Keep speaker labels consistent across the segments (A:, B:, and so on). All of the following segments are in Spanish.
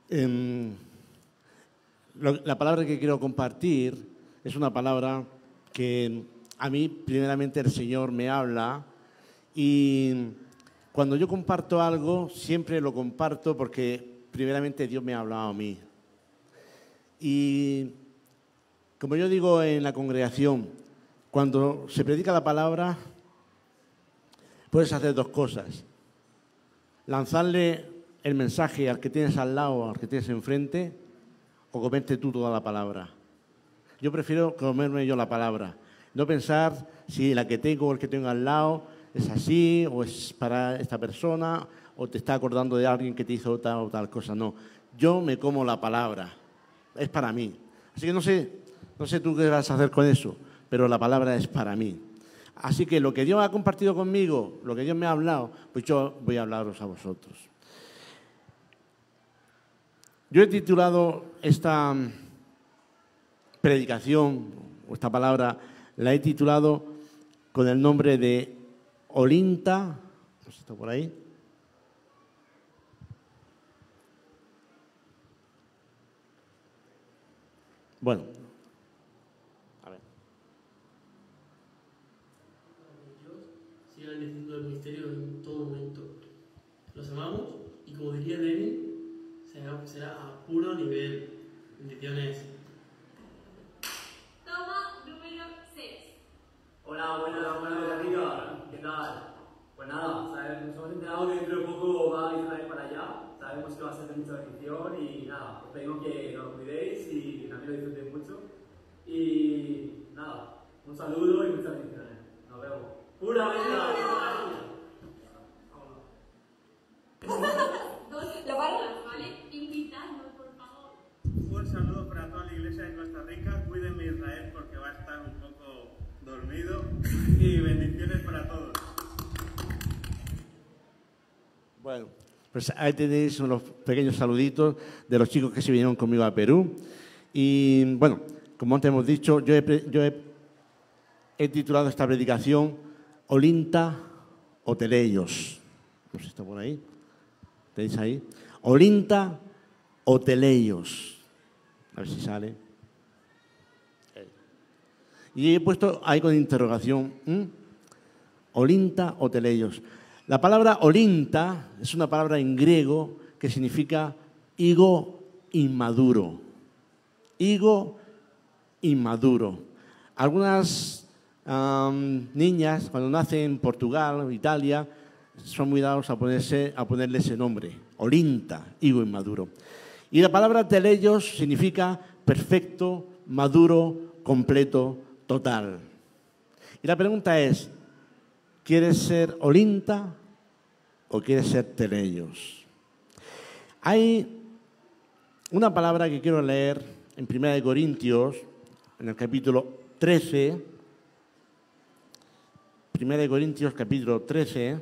A: Em, la palabra que quiero compartir es una palabra que a mí primeramente el Señor me habla, y cuando yo comparto algo siempre lo comparto porque primeramente Dios me ha hablado a mí. Y como yo digo en la congregación, cuando se predica la palabra puedes hacer dos cosas: lanzarle el mensaje al que tienes al lado, al que tienes enfrente, o comerte tú toda la palabra. Yo prefiero comerme yo la palabra, no pensar si la que tengo o el que tengo al lado es así, o es para esta persona, o te está acordando de alguien que te hizo tal o tal cosa. No, yo me como la palabra, es para mí. Así que no sé tú qué vas a hacer con eso, pero la palabra es para mí. Así que lo que Dios ha compartido conmigo, lo que Dios me ha hablado, pues yo voy a hablaros a vosotros. Yo he titulado esta predicación, o esta palabra, la he titulado con el nombre de Olinta. No sé si está por ahí. Bueno, a ver.
B: Dios siga bendiciendo el ministerio en todo momento. Los amamos y, como diría Lenin, será a puro nivel. Bendiciones.
C: Toma número 6.
D: Hola, buenas de arriba. ¿Qué tal? Pues nada, nos hemos enterado que dentro de poco va a Israel para allá. Sabemos que va a ser de mucha bendición y nada, os pedimos que nos lo cuidéis y también lo disfrutéis mucho. Y nada, un saludo y muchas bendiciones. Nos vemos. ¡Pura bendición!
C: ¿Lo paras? ¿Vale? Invitadnos, por favor.
E: Un saludo para toda la iglesia de Costa Rica. Cuídenme Israel porque va a estar un poco dormido. Y bendiciones para todos.
A: Bueno, pues ahí tenéis unos pequeños saluditos de los chicos que se vinieron conmigo a Perú. Y bueno, como antes hemos dicho, yo he titulado esta predicación Olinta o Teleios. No sé si está por ahí. ¿Tenéis ahí? Olinta o Teleios. A ver si sale. Y he puesto ahí con interrogación. Olinta o Teleios. La palabra Olinta es una palabra en griego que significa higo inmaduro. Higo inmaduro. Algunas niñas, cuando nacen en Portugal o Italia, son muy dados a ponerle ese nombre, Olinta, higo inmaduro. Y la palabra teleios significa perfecto, maduro, completo, total. Y la pregunta es, ¿quieres ser Olinta o quieres ser teleios? Hay una palabra que quiero leer en 1 Corintios, en el capítulo 13. 1 Corintios, capítulo 13,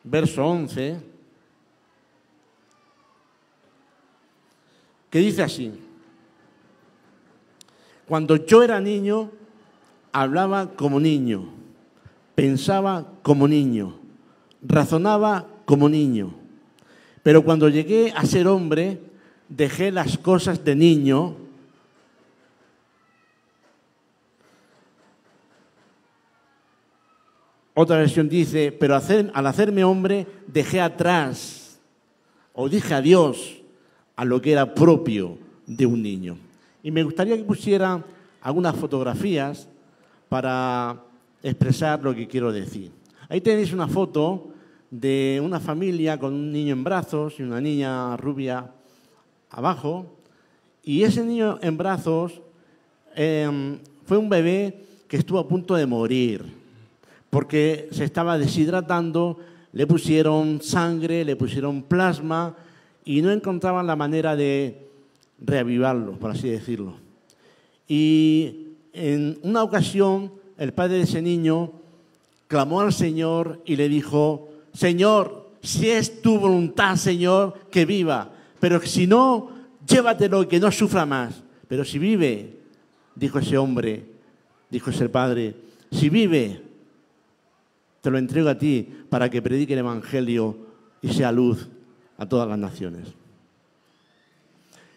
A: verso 11, que dice así: cuando yo era niño, hablaba como niño, pensaba como niño, razonaba como niño. Pero cuando llegué a ser hombre, dejé las cosas de niño. Otra versión dice, pero al hacerme hombre, dejé atrás, o dije adiós a lo que era propio de un niño. Y me gustaría que pusiera algunas fotografías para expresar lo que quiero decir. Ahí tenéis una foto de una familia con un niño en brazos y una niña rubia abajo. Y ese niño en brazos fue un bebé que estuvo a punto de morir porque se estaba deshidratando, le pusieron sangre, le pusieron plasma y no encontraban la manera de reavivarlo, por así decirlo. Y en una ocasión el padre de ese niño clamó al Señor y le dijo: Señor, si es tu voluntad, Señor, que viva, pero si no, llévatelo y que no sufra más. Pero si vive, dijo ese hombre, dijo ese padre, si vive, te lo entrego a ti para que predique el Evangelio y sea luz a todas las naciones.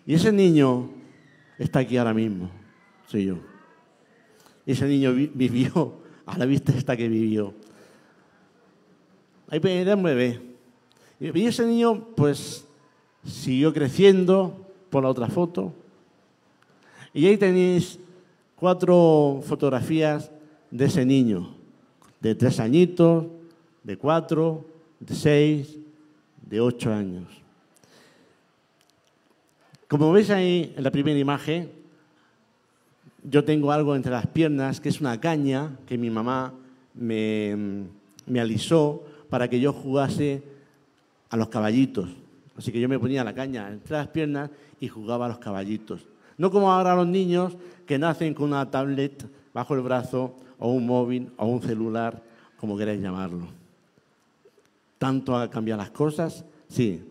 A: Y ese niño está aquí ahora mismo, soy yo. Y ese niño vivió, a la vista está que vivió. Ahí era un bebé. Y ese niño, pues, siguió creciendo, por la otra foto. Y ahí tenéis 4 fotografías de ese niño, de 3 añitos, de 4, de 6, de 8 años. Como veis ahí en la primera imagen, yo tengo algo entre las piernas, que es una caña que mi mamá me alisó para que yo jugase a los caballitos. Así que yo me ponía la caña entre las piernas y jugaba a los caballitos. No como ahora los niños que nacen con una tablet bajo el brazo, o un móvil, o un celular, como queráis llamarlo. ¿Tanto han cambiado las cosas? Sí,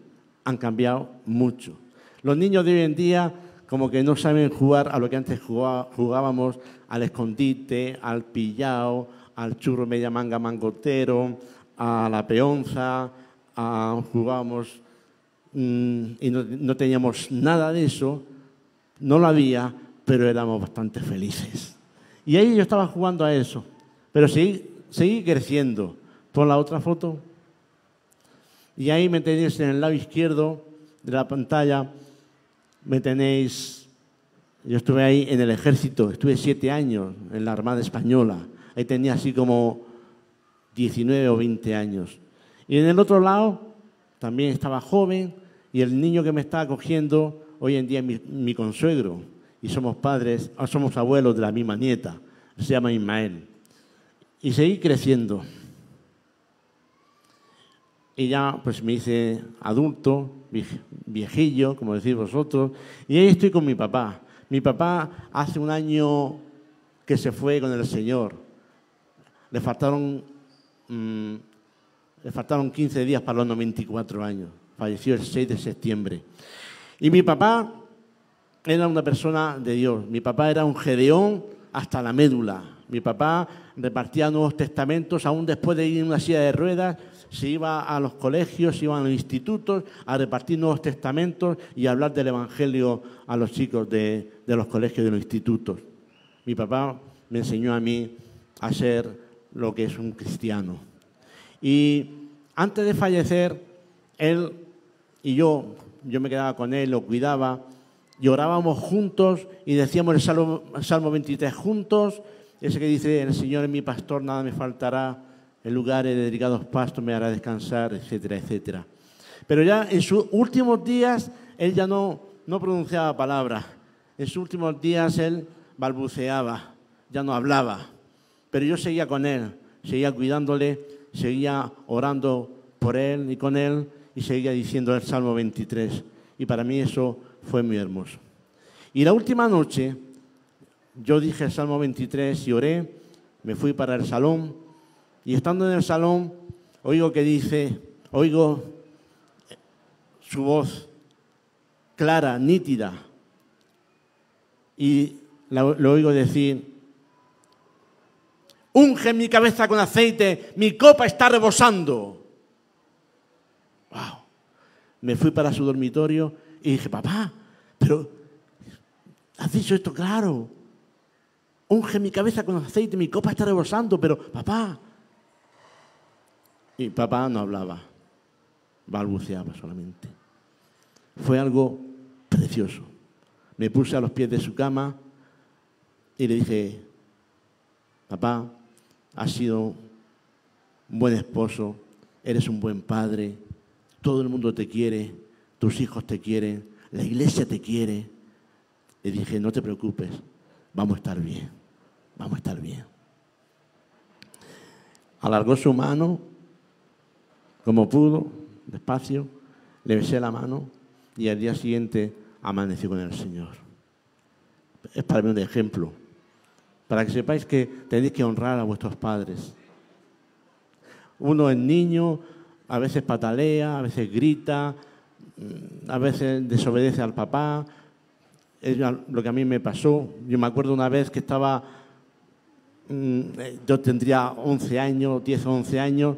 A: han cambiado mucho. Los niños de hoy en día como que no saben jugar a lo que antes jugábamos, al escondite, al pillao, al churro media manga mangotero, a la peonza, jugábamos y no teníamos nada de eso, no lo había, pero éramos bastante felices. Y ahí yo estaba jugando a eso, pero seguí creciendo. Pon la otra foto. Y ahí me tenéis en el lado izquierdo de la pantalla, me tenéis, yo estuve ahí en el ejército, estuve 7 años en la Armada Española, ahí tenía así como 19 o 20 años. Y en el otro lado también estaba joven y el niño que me está acogiendo hoy en día es mi consuegro y somos padres, somos abuelos de la misma nieta, se llama Ismael. Y seguí creciendo. Y ya pues me hice adulto, viejillo, como decís vosotros, y ahí estoy con mi papá. Mi papá hace un año que se fue con el Señor. Le faltaron 15 días para los 94 años. Falleció el 6 de septiembre. Y mi papá era una persona de Dios. Mi papá era un gedeón hasta la médula. Mi papá repartía Nuevos Testamentos, aún después de ir en una silla de ruedas, se iba a los colegios, se iba a los institutos a repartir Nuevos Testamentos y a hablar del Evangelio a los chicos de los colegios y de los institutos. Mi papá me enseñó a mí a ser lo que es un cristiano. Y antes de fallecer, él y yo me quedaba con él, lo cuidaba, y orábamos juntos y decíamos el Salmo 23 juntos, ese que dice, el Señor es mi pastor, nada me faltará, en lugares de delicados pastos me hará descansar, etcétera, etcétera. Pero ya en sus últimos días, él ya no pronunciaba palabras. En sus últimos días él balbuceaba, ya no hablaba. Pero yo seguía con él, seguía cuidándole, seguía orando por él y con él, y seguía diciendo el Salmo 23. Y para mí eso fue muy hermoso. Y la última noche, yo dije el Salmo 23 y oré, me fui para el salón, y estando en el salón, oigo su voz clara, nítida, y lo oigo decir, unge mi cabeza con aceite, mi copa está rebosando. ¡Wow! Me fui para su dormitorio y dije, papá, pero has dicho esto claro. Unge mi cabeza con aceite, mi copa está rebosando, pero papá. Y papá no hablaba, balbuceaba solamente. Fue algo precioso. Me puse a los pies de su cama y le dije, papá, has sido un buen esposo, eres un buen padre, todo el mundo te quiere, tus hijos te quieren, la iglesia te quiere. Le dije, no te preocupes, vamos a estar bien, vamos a estar bien. Alargó su mano, como pudo, despacio, le besé la mano y al día siguiente amaneció con el Señor. Es para mí un ejemplo, para que sepáis que tenéis que honrar a vuestros padres. Uno es niño, a veces patalea, a veces grita, a veces desobedece al papá. Es lo que a mí me pasó. Yo me acuerdo una vez que yo tendría 11 años, 10 o 11 años,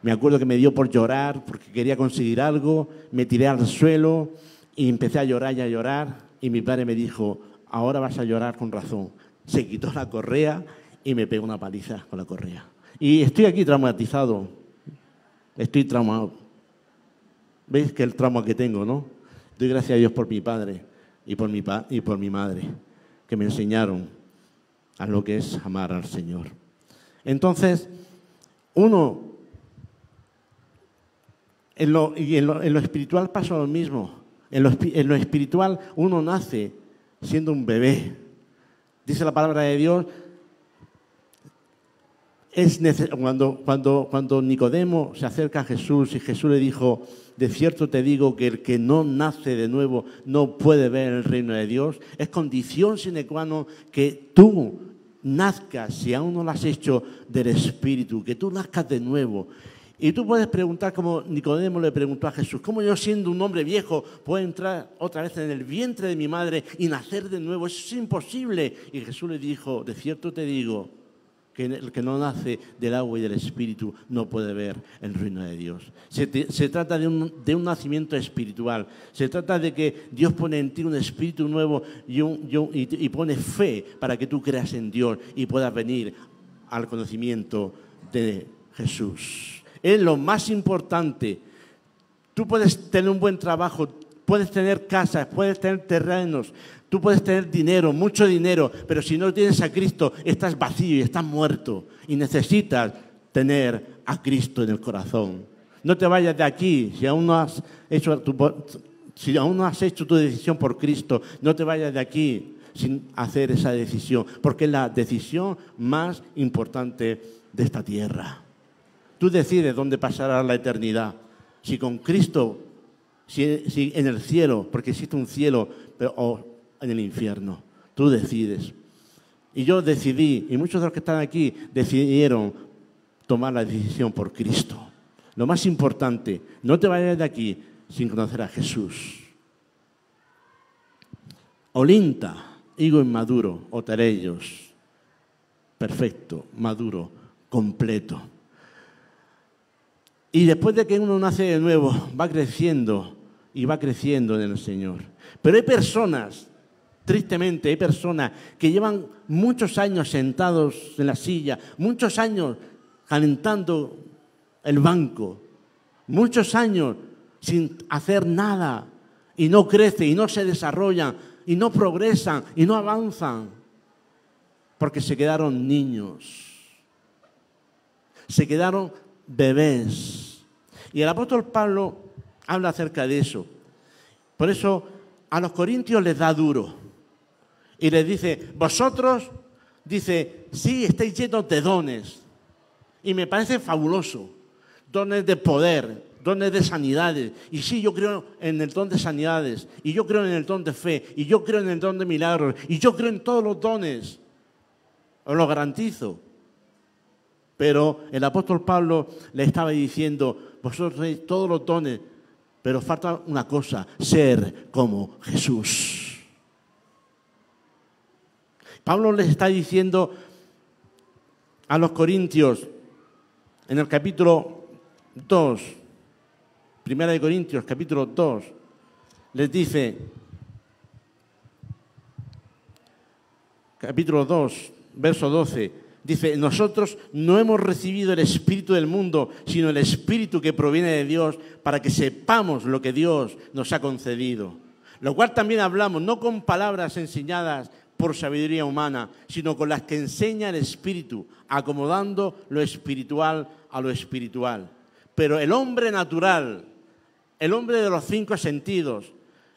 A: Me acuerdo que me dio por llorar porque quería conseguir algo, me tiré al suelo y empecé a llorar y a llorar. Y mi padre me dijo, ahora vas a llorar con razón. Se quitó la correa y me pegó una paliza con la correa. Y estoy aquí traumatizado. Estoy traumado. ¿Veis que el trauma que tengo, no? Doy gracias a Dios por mi padre y por mi madre, que me enseñaron a lo que es amar al Señor. Entonces, uno, en lo espiritual pasa lo mismo. En lo espiritual uno nace siendo un bebé. Dice la palabra de Dios, cuando Nicodemo se acerca a Jesús y Jesús le dijo, de cierto te digo que el que no nace de nuevo no puede ver el reino de Dios, es condición sine qua non que tú nazcas, si aún no lo has hecho, del Espíritu, que tú nazcas de nuevo. Y tú puedes preguntar, como Nicodemo le preguntó a Jesús, ¿cómo yo siendo un hombre viejo puedo entrar otra vez en el vientre de mi madre y nacer de nuevo? Eso es imposible. Y Jesús le dijo, de cierto te digo, que el que no nace del agua y del Espíritu no puede ver el reino de Dios. Se trata de un nacimiento espiritual. Se trata de que Dios pone en ti un espíritu nuevo y pone fe para que tú creas en Dios y puedas venir al conocimiento de Jesús. Es lo más importante. Tú puedes tener un buen trabajo, puedes tener casas, puedes tener terrenos, tú puedes tener dinero, mucho dinero, pero si no tienes a Cristo, estás vacío y estás muerto. Y necesitas tener a Cristo en el corazón. No te vayas de aquí si aún no has hecho tu decisión por Cristo. No te vayas de aquí sin hacer esa decisión, porque es la decisión más importante de esta tierra. Tú decides dónde pasará la eternidad. Si con Cristo, si en el cielo, porque existe un cielo, o en el infierno. Tú decides. Y yo decidí, y muchos de los que están aquí decidieron tomar la decisión por Cristo. Lo más importante, no te vayas de aquí sin conocer a Jesús. Olinta, higo inmaduro, otarellos. Perfecto, maduro, completo. Y después de que uno nace de nuevo, va creciendo y va creciendo en el Señor. Pero hay personas, tristemente, hay personas que llevan muchos años sentados en la silla, muchos años calentando el banco, muchos años sin hacer nada, y no crecen, y no se desarrollan, y no progresan, y no avanzan, porque se quedaron niños, se quedaron bebés. Y el apóstol Pablo habla acerca de eso. Por eso a los corintios les da duro. Y les dice, vosotros, dice, sí, estáis llenos de dones. Y me parece fabuloso. Dones de poder, dones de sanidades. Y sí, yo creo en el don de sanidades. Y yo creo en el don de fe. Y yo creo en el don de milagros. Y yo creo en todos los dones. Os lo garantizo. Pero el apóstol Pablo le estaba diciendo, vosotros tenéis todos los dones, pero falta una cosa, ser como Jesús. Pablo les está diciendo a los corintios, en el capítulo 2, Primera de Corintios, capítulo 2, les dice, capítulo 2, verso 12, dice, nosotros no hemos recibido el espíritu del mundo, sino el espíritu que proviene de Dios, para que sepamos lo que Dios nos ha concedido. Lo cual también hablamos, no con palabras enseñadas por sabiduría humana, sino con las que enseña el Espíritu, acomodando lo espiritual a lo espiritual. Pero el hombre natural, el hombre de los 5 sentidos,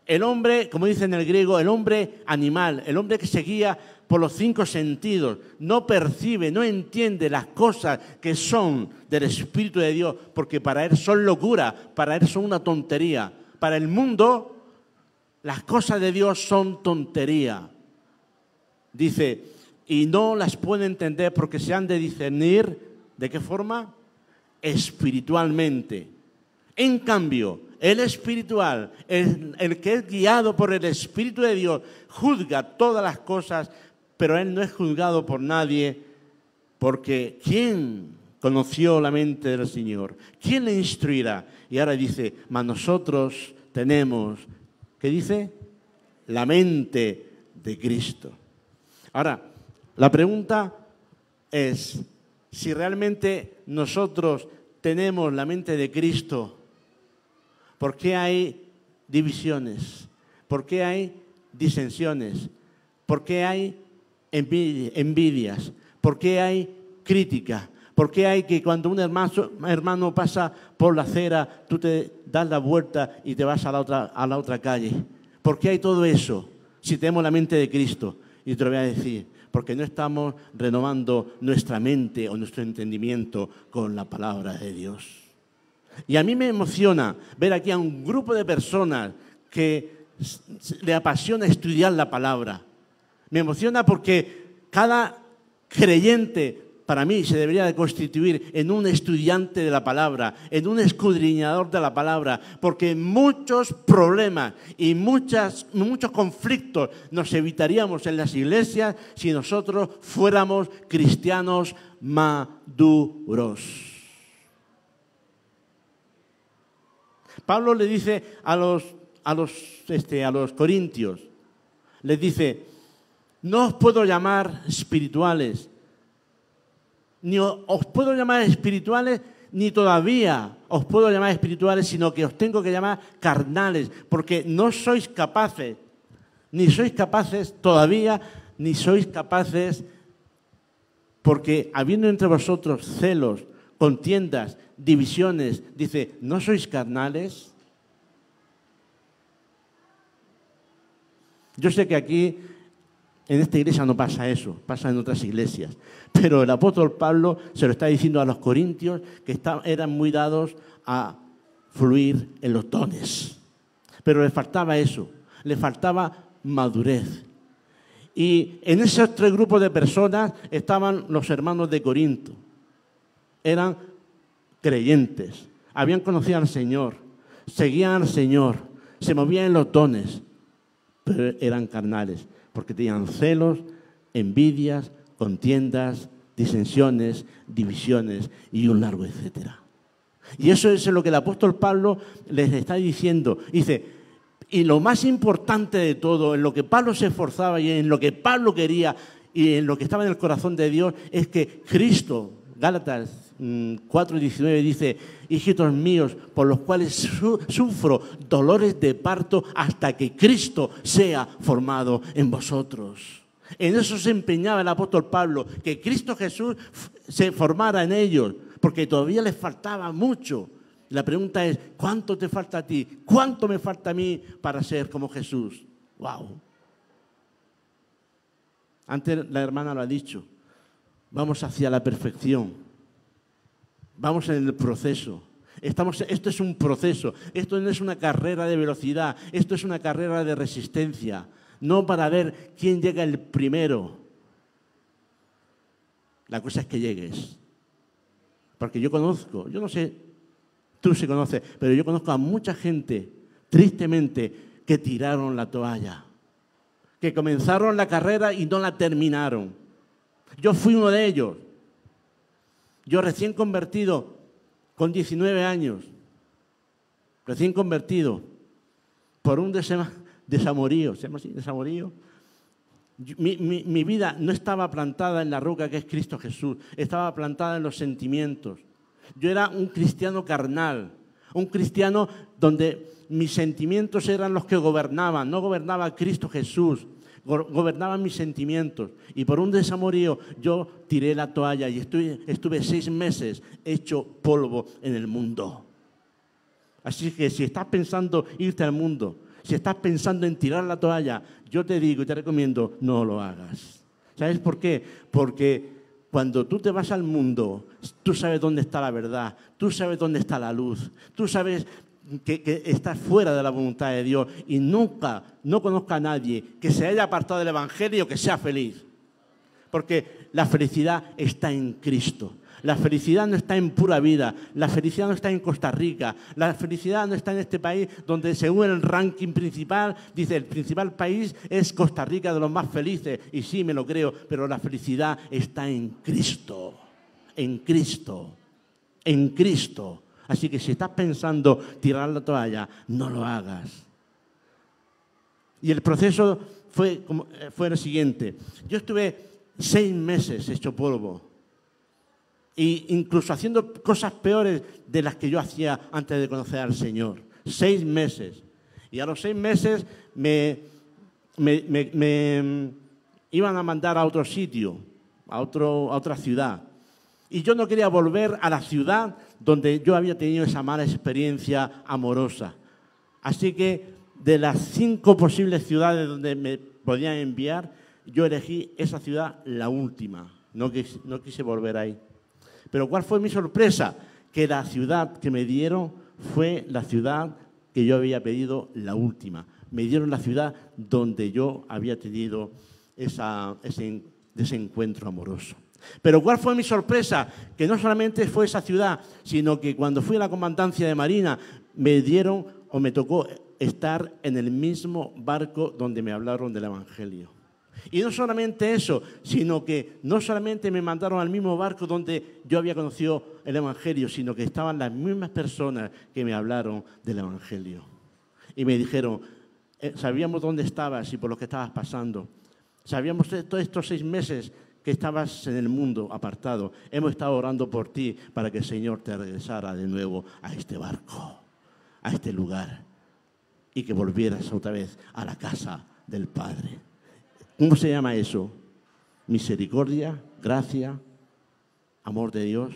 A: el hombre, como dice en el griego, el hombre animal, el hombre que se guía por los 5 sentidos, no percibe, no entiende las cosas que son del Espíritu de Dios, porque para él son locura, para él son una tontería. Para el mundo, las cosas de Dios son tontería. Dice, y no las puede entender porque se han de discernir, ¿de qué forma? Espiritualmente. En cambio, el espiritual, el que es guiado por el Espíritu de Dios, juzga todas las cosas, pero él no es juzgado por nadie, porque ¿quién conoció la mente del Señor. ¿Quién le instruirá? Y ahora dice, mas nosotros tenemos, ¿qué dice? La mente de Cristo. Ahora, la pregunta es, si realmente nosotros tenemos la mente de Cristo, ¿por qué hay divisiones? ¿Por qué hay disensiones? ¿Por qué hay envidias? ¿Por qué hay crítica? ¿Por qué hay que cuando un hermano pasa por la acera, tú te das la vuelta y te vas a la otra calle? ¿Por qué hay todo eso si tenemos la mente de Cristo? Y te lo voy a decir, porque no estamos renovando nuestra mente o nuestro entendimiento con la palabra de Dios. Y a mí me emociona ver aquí a un grupo de personas que le apasiona estudiar la palabra. Me emociona porque cada creyente, para mí, se debería de constituir en un estudiante de la palabra, en un escudriñador de la palabra, porque muchos problemas y muchos conflictos nos evitaríamos en las iglesias si nosotros fuéramos cristianos maduros. Pablo le dice a los corintios, les dice, no os puedo llamar espirituales, ni os puedo llamar espirituales, ni todavía os puedo llamar espirituales, sino que os tengo que llamar carnales, porque no sois capaces, ni sois capaces todavía, ni sois capaces, porque habiendo entre vosotros celos, contiendas, divisiones, dice, ¿no sois carnales? Yo sé que aquí en esta iglesia no pasa eso, pasa en otras iglesias. Pero el apóstol Pablo se lo está diciendo a los corintios que eran muy dados a fluir en los dones. Pero le faltaba eso, le faltaba madurez. Y en esos tres grupos de personas estaban los hermanos de Corinto. Eran creyentes, habían conocido al Señor, seguían al Señor, se movían en los dones, pero eran carnales. Porque tenían celos, envidias, contiendas, disensiones, divisiones y un largo etcétera. Y eso es lo que el apóstol Pablo les está diciendo. Dice, y lo más importante de todo, en lo que Pablo se esforzaba y en lo que Pablo quería y en lo que estaba en el corazón de Dios, es que Cristo, Gálatas 4:19 dice, hijitos míos, por los cuales sufro dolores de parto hasta que Cristo sea formado en vosotros. En eso se empeñaba el apóstol Pablo, que Cristo Jesús se formara en ellos, porque todavía les faltaba mucho. La pregunta es, ¿cuánto te falta a ti? ¿Cuánto me falta a mí para ser como Jesús? ¡Wow! Antes la hermana lo ha dicho, vamos hacia la perfección. Vamos en el proceso. Esto es un proceso. Esto no es una carrera de velocidad. Esto es una carrera de resistencia. No para ver quién llega el primero. La cosa es que llegues. Porque yo conozco, yo no sé, tú sí conoces, pero yo conozco a mucha gente, tristemente, que tiraron la toalla. Que comenzaron la carrera y no la terminaron. Yo fui uno de ellos. Yo recién convertido, con 19 años, recién convertido, por un desamorío, ¿se llama así? Desamorío. Mi vida no estaba plantada en la roca que es Cristo Jesús, estaba plantada en los sentimientos. Yo era un cristiano carnal, un cristiano donde mis sentimientos eran los que gobernaban, no gobernaba Cristo Jesús. Gobernaban mis sentimientos y por un desamorío yo tiré la toalla y estuve 6 meses hecho polvo en el mundo. Así que si estás pensando irte al mundo, si estás pensando en tirar la toalla, yo te digo y te recomiendo, no lo hagas. ¿Sabes por qué? Porque cuando tú te vas al mundo, tú sabes dónde está la verdad, tú sabes dónde está la luz, tú sabes que estás fuera de la voluntad de Dios y nunca, no conozca a nadie que se haya apartado del Evangelio que sea feliz. Porque la felicidad está en Cristo. La felicidad no está en Pura Vida, la felicidad no está en Costa Rica, la felicidad no está en este país donde según el ranking principal, dice el principal país es Costa Rica de los más felices, y sí me lo creo, pero la felicidad está en Cristo. en Cristo. En Cristo. Así que si estás pensando tirar la toalla, no lo hagas. Y el proceso fue el siguiente. Yo estuve 6 meses hecho polvo. E incluso haciendo cosas peores de las que yo hacía antes de conocer al Señor. 6 meses. Y a los 6 meses me iban a mandar a otro sitio, a otra ciudad. Y yo no quería volver a la ciudad donde yo había tenido esa mala experiencia amorosa. Así que de las 5 posibles ciudades donde me podían enviar, yo elegí esa ciudad la última. No quise volver ahí. Pero ¿cuál fue mi sorpresa? Que la ciudad que me dieron fue la ciudad que yo había pedido la última. Me dieron la ciudad donde yo había tenido ese encuentro amoroso. Pero ¿cuál fue mi sorpresa? Que no solamente fue esa ciudad, sino que cuando fui a la comandancia de Marina, me tocó estar en el mismo barco donde me hablaron del Evangelio. Y no solamente eso, sino que no solamente me mandaron al mismo barco donde yo había conocido el Evangelio, sino que estaban las mismas personas que me hablaron del Evangelio. Y me dijeron, sabíamos dónde estabas y por lo que estabas pasando. Sabíamos todos estos 6 meses que estabas en el mundo apartado. Hemos estado orando por ti para que el Señor te regresara de nuevo a este barco, a este lugar, y que volvieras otra vez a la casa del Padre. ¿Cómo se llama eso? Misericordia, gracia, amor de Dios.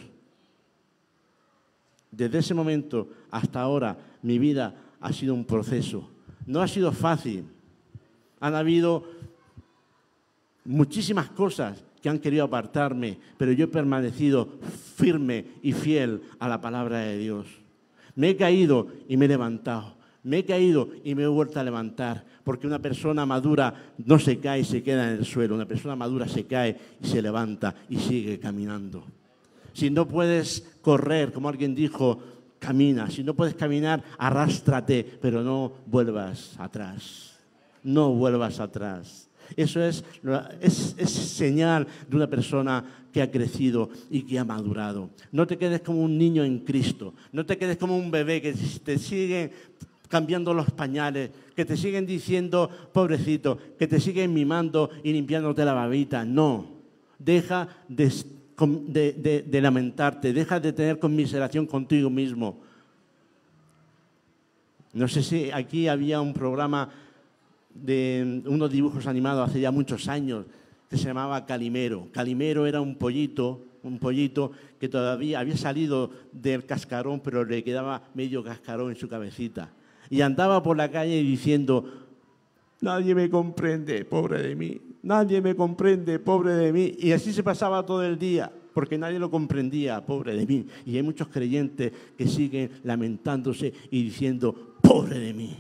A: Desde ese momento hasta ahora, mi vida ha sido un proceso. No ha sido fácil. Han habido muchísimas cosas que han querido apartarme, pero yo he permanecido firme y fiel a la palabra de Dios. Me he caído y me he levantado. Me he caído y me he vuelto a levantar, porque una persona madura no se cae y se queda en el suelo. Una persona madura se cae y se levanta y sigue caminando. Si no puedes correr, como alguien dijo, camina. Si no puedes caminar, arrástrate, pero no vuelvas atrás. No vuelvas atrás. Eso es señal de una persona que ha crecido y que ha madurado. No te quedes como un niño en Cristo. No te quedes como un bebé que te sigue cambiando los pañales, que te siguen diciendo, pobrecito, que te siguen mimando y limpiándote la babita. No, deja de lamentarte, deja de tener conmiseración contigo mismo. No sé si aquí había un programa de unos dibujos animados hace ya muchos años que se llamaba Calimero. Calimero era un pollito que todavía había salido del cascarón, pero le quedaba medio cascarón en su cabecita. Y andaba por la calle diciendo, nadie me comprende, pobre de mí, nadie me comprende, pobre de mí. Y así se pasaba todo el día, porque nadie lo comprendía, pobre de mí. Y hay muchos creyentes que siguen lamentándose y diciendo, pobre de mí.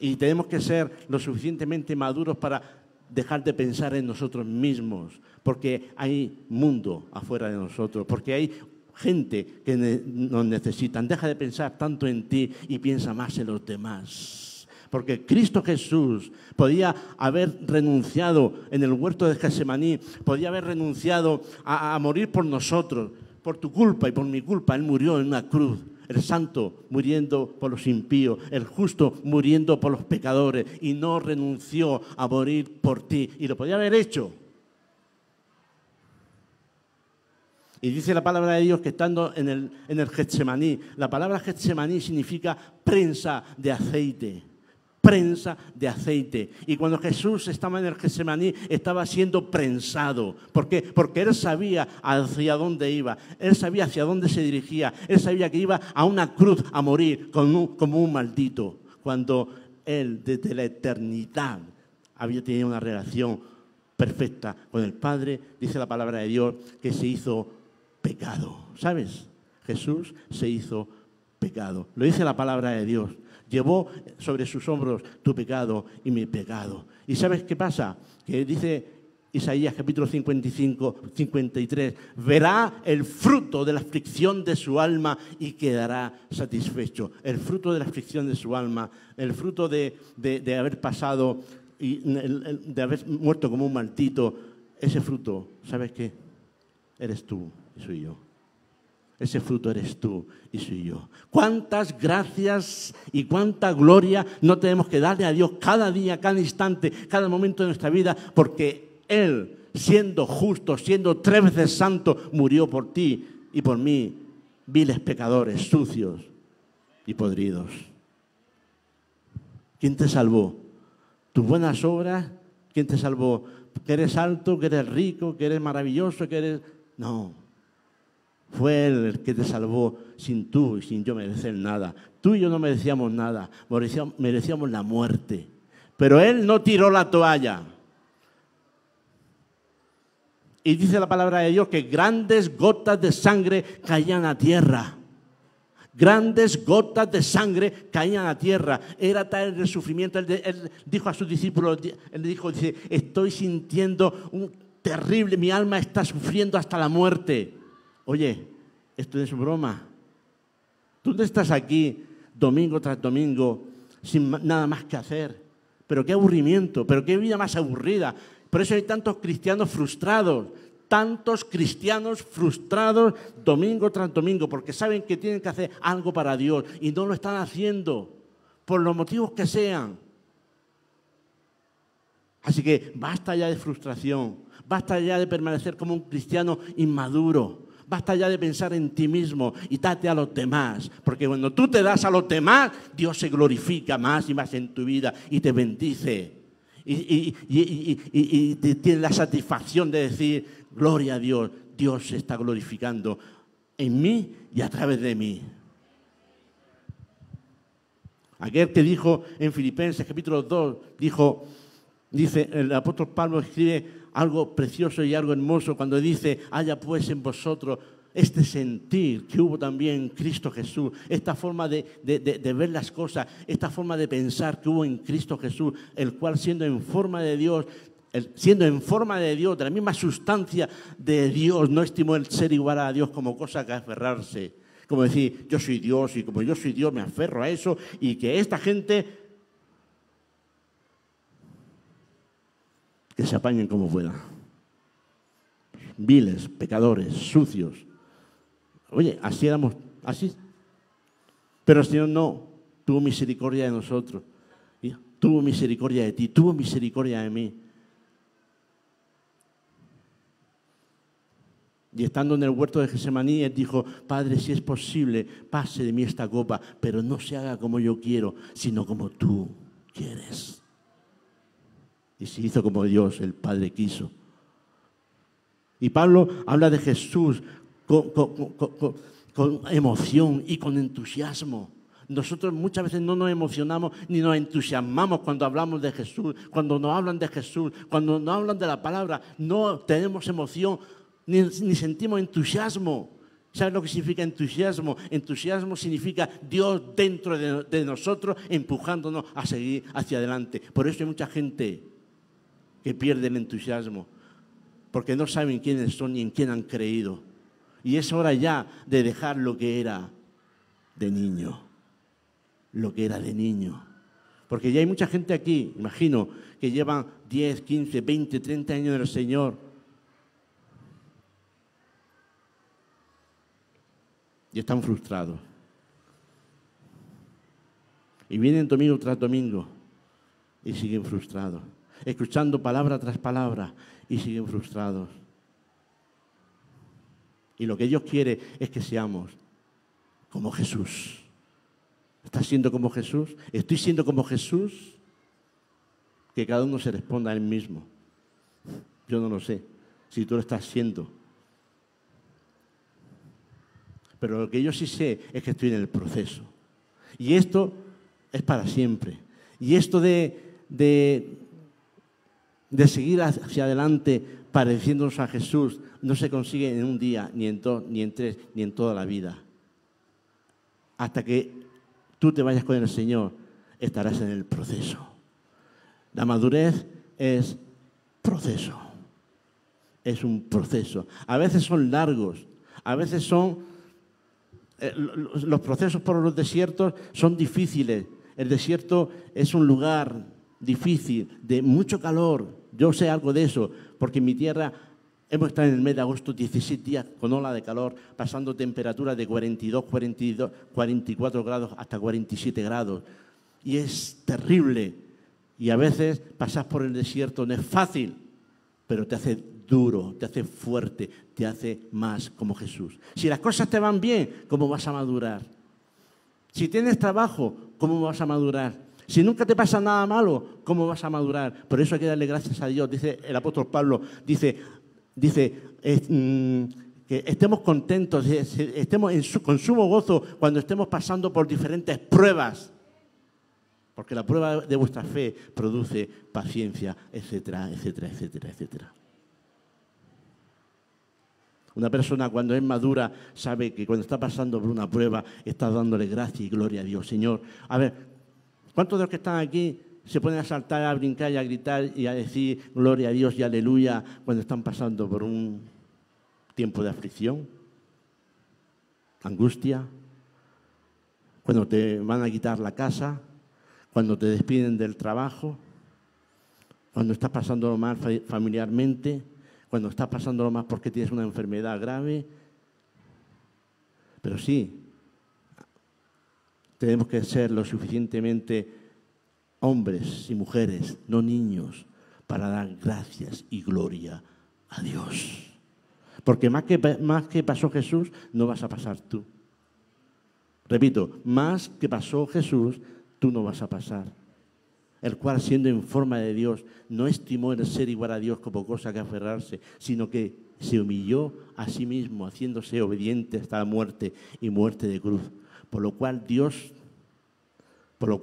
A: Y tenemos que ser lo suficientemente maduros para dejar de pensar en nosotros mismos, porque hay mundo afuera de nosotros, porque hay gente que nos necesitan. Deja de pensar tanto en ti y piensa más en los demás. Porque Cristo Jesús podía haber renunciado en el huerto de Getsemaní, podía haber renunciado a morir por nosotros, por tu culpa y por mi culpa. Él murió en una cruz. El santo muriendo por los impíos, el justo muriendo por los pecadores, y no renunció a morir por ti. Y lo podía haber hecho. Y dice la palabra de Dios que estando en el Getsemaní, la palabra Getsemaní significa prensa de aceite. Prensa de aceite. Y cuando Jesús estaba en el Getsemaní, estaba siendo prensado. ¿Por qué? Porque Él sabía hacia dónde iba. Él sabía hacia dónde se dirigía. Él sabía que iba a una cruz a morir como un maldito. Cuando Él, desde la eternidad, había tenido una relación perfecta con el Padre, dice la palabra de Dios, que se hizo pecado. ¿Sabes? Jesús se hizo pecado. Lo dice la palabra de Dios. Llevó sobre sus hombros tu pecado y mi pecado. ¿Y sabes qué pasa? Que dice Isaías capítulo 55, 53, verá el fruto de la aflicción de su alma y quedará satisfecho. El fruto de la aflicción de su alma, el fruto de haber pasado y de haber muerto como un maldito, ese fruto, ¿sabes qué? Eres tú y soy yo. Ese fruto eres tú y soy yo. Cuántas gracias y cuánta gloria no tenemos que darle a Dios cada día, cada instante, cada momento de nuestra vida, porque Él, siendo justo, siendo 3 veces santo, murió por ti y por mí, viles pecadores, sucios y podridos. ¿Quién te salvó? ¿Tus buenas obras? ¿Quién te salvó? ¿Que eres alto, que eres rico, que eres maravilloso, que eres...? No. Fue Él el que te salvó sin tú y sin yo merecer nada. Tú y yo no merecíamos nada, merecíamos la muerte. Pero Él no tiró la toalla. Y dice la palabra de Dios que grandes gotas de sangre caían a tierra. Grandes gotas de sangre caían a tierra. Era tal el sufrimiento. Él dijo a sus discípulos, dice, estoy sintiendo un terrible, mi alma está sufriendo hasta la muerte. Oye, esto es broma. Tú no estás aquí domingo tras domingo sin nada más que hacer. Pero qué aburrimiento, pero qué vida más aburrida. Por eso hay tantos cristianos frustrados. Tantos cristianos frustrados domingo tras domingo porque saben que tienen que hacer algo para Dios y no lo están haciendo por los motivos que sean. Así que basta ya de frustración, basta ya de permanecer como un cristiano inmaduro, basta ya de pensar en ti mismo y date a los demás, porque cuando tú te das a los demás, Dios se glorifica más y más en tu vida y te bendice. Y tienes la satisfacción de decir, gloria a Dios, Dios se está glorificando en mí y a través de mí. Aquel que dijo en Filipenses capítulo 2, dice, el apóstol Pablo escribe algo precioso y algo hermoso cuando dice, haya pues en vosotros este sentir que hubo también en Cristo Jesús, esta forma de ver las cosas, esta forma de pensar que hubo en Cristo Jesús, el cual siendo en forma de Dios, de la misma sustancia de Dios, no estimó el ser igual a Dios como cosa que aferrarse, como decir, yo soy Dios y como yo soy Dios me aferro a eso y que esta gente que se apañen como puedan. Viles, pecadores, sucios. Oye, así éramos, así. Pero el Señor no tuvo misericordia de nosotros. Tuvo misericordia de ti, tuvo misericordia de mí. Y estando en el huerto de Getsemaní, Él dijo, Padre, si es posible, pase de mí esta copa, pero no se haga como yo quiero, sino como tú quieres. Y se hizo como Dios, el Padre, quiso. Y Pablo habla de Jesús con emoción y con entusiasmo. Nosotros muchas veces no nos emocionamos ni nos entusiasmamos cuando hablamos de Jesús, cuando nos hablan de Jesús, cuando nos hablan de la palabra. No tenemos emoción ni sentimos entusiasmo. ¿Sabes lo que significa entusiasmo? Entusiasmo significa Dios dentro de nosotros empujándonos a seguir hacia adelante. Por eso hay mucha gente que pierde el entusiasmo, porque no saben quiénes son ni en quién han creído. Y es hora ya de dejar lo que era de niño. Lo que era de niño. Porque ya hay mucha gente aquí, imagino, que llevan 10, 15, 20, 30 años en el Señor. Y están frustrados. Y vienen domingo tras domingo y siguen frustrados. Escuchando palabra tras palabra y siguen frustrados. Y lo que Dios quiere es que seamos como Jesús. ¿Estás siendo como Jesús? ¿Estoy siendo como Jesús? Que cada uno se responda a él mismo. Yo no lo sé si tú lo estás siendo. Pero lo que yo sí sé es que estoy en el proceso. Y esto es para siempre. Y esto de seguir hacia adelante pareciéndonos a Jesús no se consigue en un día, ni en 2, ni en 3, ni en toda la vida. Hasta que tú te vayas con el Señor, estarás en el proceso. La madurez es proceso. Es un proceso. A veces son largos, a veces son... los procesos por los desiertos son difíciles. El desierto es un lugar difícil, de mucho calor. Yo sé algo de eso, porque en mi tierra hemos estado en el mes de agosto 17 días con ola de calor, pasando temperaturas de 42, 44 grados hasta 47 grados. Y es terrible. Y a veces pasar por el desierto no es fácil, pero te hace duro, te hace fuerte, te hace más como Jesús. Si las cosas te van bien, ¿cómo vas a madurar? Si tienes trabajo, ¿cómo vas a madurar? Si nunca te pasa nada malo, ¿cómo vas a madurar? Por eso hay que darle gracias a Dios. Dice el apóstol Pablo, dice que estemos contentos, estemos con sumo gozo cuando estemos pasando por diferentes pruebas. Porque la prueba de vuestra fe produce paciencia, etcétera, etcétera, etcétera, etcétera. Una persona cuando es madura sabe que cuando está pasando por una prueba está dándole gracia y gloria a Dios. Señor, a ver, ¿cuántos de los que están aquí se ponen a saltar, a brincar y a gritar y a decir gloria a Dios y aleluya cuando están pasando por un tiempo de aflicción, angustia, cuando te van a quitar la casa, cuando te despiden del trabajo, cuando estás pasándolo mal familiarmente, cuando estás pasándolo mal porque tienes una enfermedad grave? Pero sí, tenemos que ser lo suficientemente hombres y mujeres, no niños, para dar gracias y gloria a Dios. Porque más que pasó Jesús, no vas a pasar tú. Repito, más que pasó Jesús, tú no vas a pasar. El cual, siendo en forma de Dios, no estimó el ser igual a Dios como cosa que aferrarse, sino que se humilló a sí mismo, haciéndose obediente hasta la muerte y muerte de cruz. Por lo cual Dios, ¿por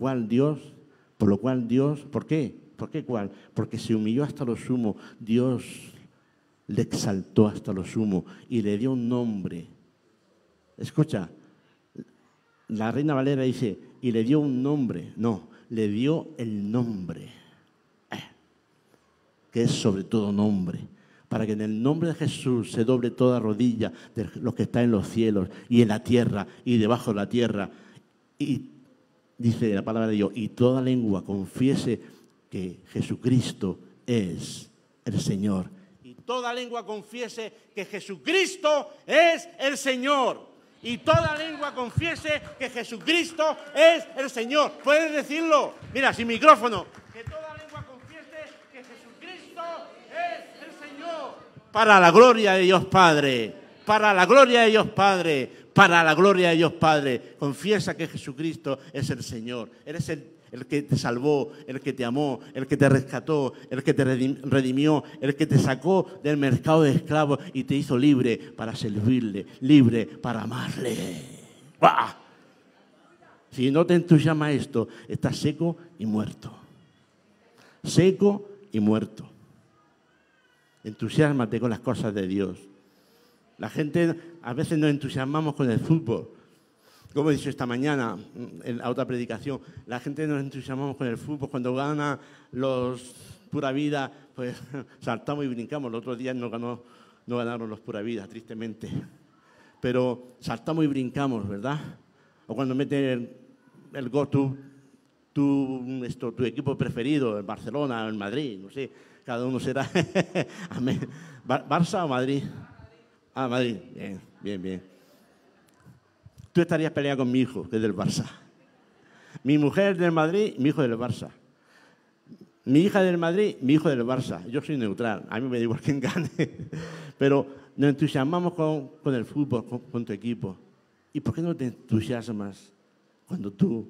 A: qué? ¿Por qué cuál? Porque se humilló hasta lo sumo. Dios le exaltó hasta lo sumo y le dio un nombre. Escucha, la Reina Valera dice, y le dio un nombre. No, le dio el nombre, que es sobre todo nombre, para que en el nombre de Jesús se doble toda rodilla de los que están en los cielos y en la tierra y debajo de la tierra. Y dice la palabra de Dios, y toda lengua confiese que Jesucristo es el Señor. Y toda lengua confiese que Jesucristo es el Señor. Y toda lengua confiese que Jesucristo es el Señor. ¿Puedes decirlo? Mira, sin micrófono. Que toda lengua confiese que Jesucristo es el Señor. Para la gloria de Dios Padre. Para la gloria de Dios Padre. Para la gloria de Dios Padre. Confiesa que Jesucristo es el Señor. Eres el que te salvó, el que te amó, el que te rescató, el que te redimió, el que te sacó del mercado de esclavos y te hizo libre para servirle, libre para amarle. ¡Bah! Si no te entusiasma esto, estás seco y muerto. Seco y muerto. Entusiásmate con las cosas de Dios. La gente, a veces nos entusiasmamos con el fútbol. Como he dicho esta mañana en la otra predicación, la gente nos entusiasmamos con el fútbol. Cuando gana los Pura Vida, pues saltamos y brincamos. Los otros días no ganaron los Pura Vida, tristemente. Pero saltamos y brincamos, ¿verdad? O cuando mete el gol tu equipo preferido, el Barcelona o el Madrid, no sé, cada uno será. Amén. ¿Barça o Madrid? Ah, Madrid. Bien, bien, bien. Tú estarías peleando con mi hijo, que es del Barça. Mi mujer es del Madrid, mi hijo es del Barça. Mi hija es del Madrid, mi hijo es del Barça. Yo soy neutral, a mí me da igual quién gane. Pero nos entusiasmamos con el fútbol, con tu equipo. ¿Y por qué no te entusiasmas cuando tú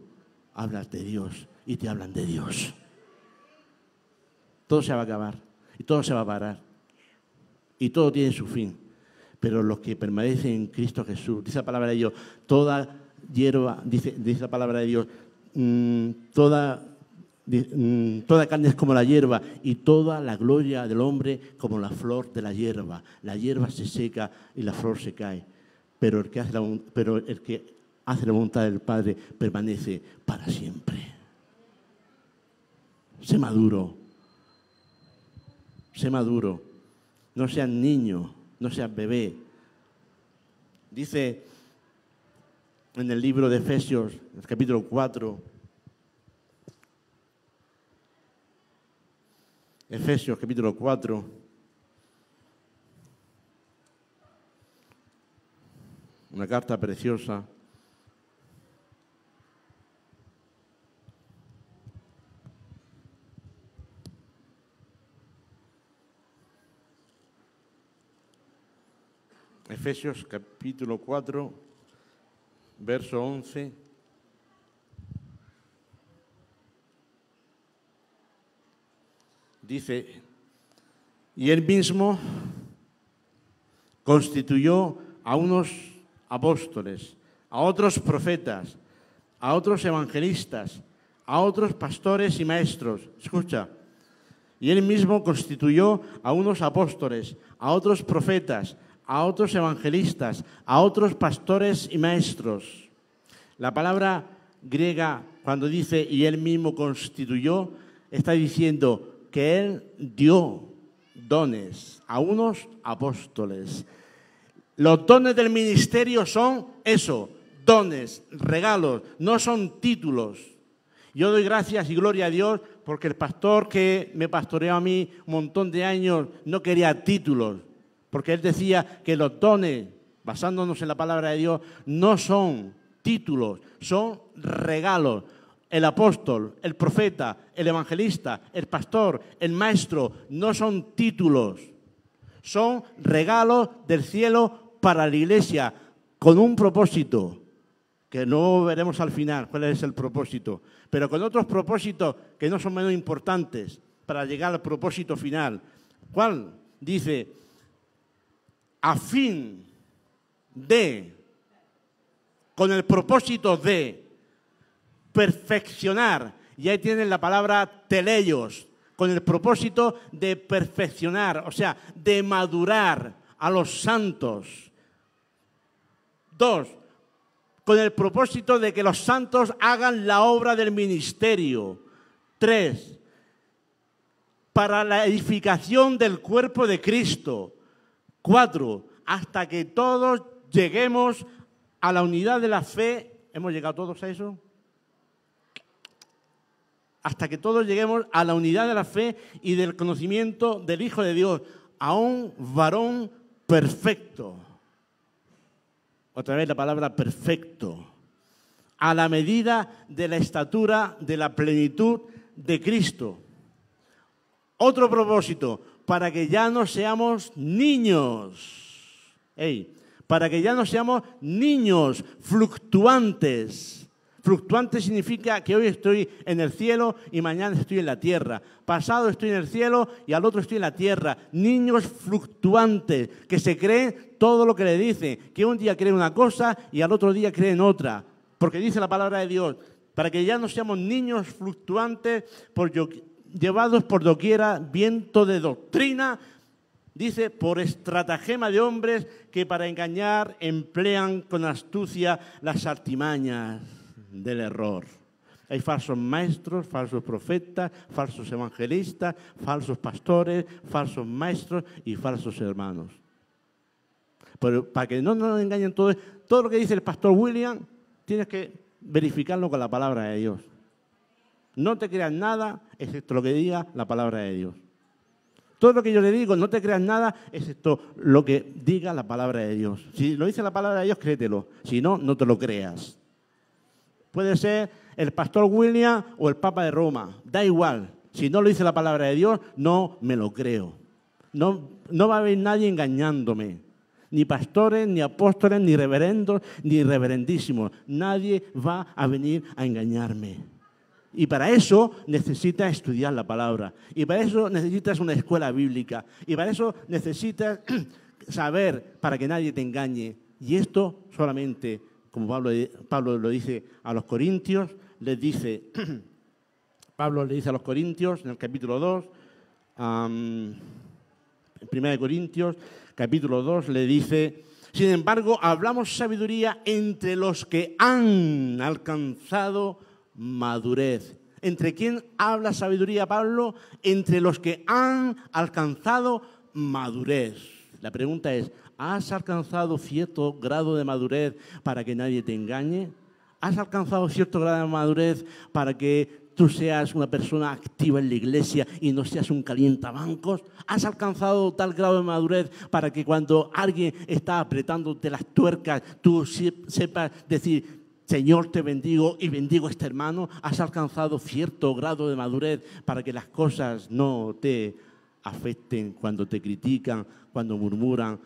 A: hablas de Dios y te hablan de Dios? Todo se va a acabar y todo se va a parar. Y todo tiene su fin. Pero los que permanecen en Cristo Jesús, dice la palabra de Dios, toda hierba, dice la palabra de Dios, toda carne es como la hierba y toda la gloria del hombre como la flor de la hierba. La hierba se seca y la flor se cae, pero el que hace la voluntad del Padre permanece para siempre. Sé maduro, no seas niño. No seas bebé. Dice en el libro de Efesios, en el capítulo 4, Efesios capítulo 4. Una carta preciosa. Efesios capítulo 4, verso 11. Dice, y él mismo constituyó a unos apóstoles, a otros profetas, a otros evangelistas, a otros pastores y maestros. Escucha. Y él mismo constituyó a unos apóstoles, a otros profetas, a otros evangelistas, a otros pastores y maestros. La palabra griega, cuando dice y él mismo constituyó, está diciendo que él dio dones a unos apóstoles. Los dones del ministerio son eso, dones, regalos, no son títulos. Yo doy gracias y gloria a Dios porque el pastor que me pastoreó a mí un montón de años no quería títulos. Porque él decía que los dones, basándonos en la palabra de Dios, no son títulos, son regalos. El apóstol, el profeta, el evangelista, el pastor, el maestro, no son títulos. Son regalos del cielo para la iglesia, con un propósito, que no veremos al final cuál es el propósito, pero con otros propósitos que no son menos importantes para llegar al propósito final. ¿Cuál? Dice, a fin de, con el propósito de perfeccionar, y ahí tienen la palabra teleios, con el propósito de perfeccionar, o sea, de madurar a los santos. 2, con el propósito de que los santos hagan la obra del ministerio. 3, para la edificación del cuerpo de Cristo. 4, hasta que todos lleguemos a la unidad de la fe. ¿Hemos llegado todos a eso? Hasta que todos lleguemos a la unidad de la fe y del conocimiento del Hijo de Dios, a un varón perfecto. Otra vez la palabra perfecto. A la medida de la estatura de la plenitud de Cristo. Otro propósito, para que ya no seamos niños. Para que ya no seamos niños fluctuantes. Fluctuante significa que hoy estoy en el cielo y mañana estoy en la tierra. Pasado estoy en el cielo y al otro estoy en la tierra. Niños fluctuantes que se creen todo lo que le dicen. Que un día creen una cosa y al otro día creen otra. Porque dice la palabra de Dios, para que ya no seamos niños fluctuantes llevados por doquiera viento de doctrina. Dice, por estratagema de hombres que para engañar emplean con astucia las artimañas del error. Hay falsos maestros, falsos profetas, falsos evangelistas, falsos pastores, falsos maestros y falsos hermanos. Pero para que no nos engañen todo lo que dice el pastor William, tienes que verificarlo con la palabra de Dios. No te creas nada excepto lo que diga la palabra de Dios. Todo lo que yo le digo, no te creas nada excepto lo que diga la palabra de Dios. Si lo dice la palabra de Dios, créetelo. Si no, no te lo creas. Puede ser el pastor William o el Papa de Roma. Da igual. Si no lo dice la palabra de Dios, no me lo creo. No va a haber nadie engañándome. Ni pastores, ni apóstoles, ni reverendos, ni reverendísimos. Nadie va a venir a engañarme. Y para eso necesitas estudiar la palabra. Y para eso necesitas una escuela bíblica. Y para eso necesitas saber para que nadie te engañe. Y esto solamente, como Pablo lo dice a los corintios, Pablo le dice a los corintios en el capítulo 2, en 1 Corintios, capítulo 2, le dice, sin embargo, hablamos sabiduría entre los que han alcanzado madurez. ¿Entre quién habla sabiduría Pablo? Entre los que han alcanzado madurez. La pregunta es, ¿has alcanzado cierto grado de madurez para que nadie te engañe? ¿Has alcanzado cierto grado de madurez para que tú seas una persona activa en la iglesia y no seas un calientabancos? ¿Has alcanzado tal grado de madurez para que cuando alguien está apretándote las tuercas, tú sepas decir, Señor, te bendigo y bendigo a este hermano? ¿Has alcanzado cierto grado de madurez para que las cosas no te afecten cuando te critican, cuando murmuran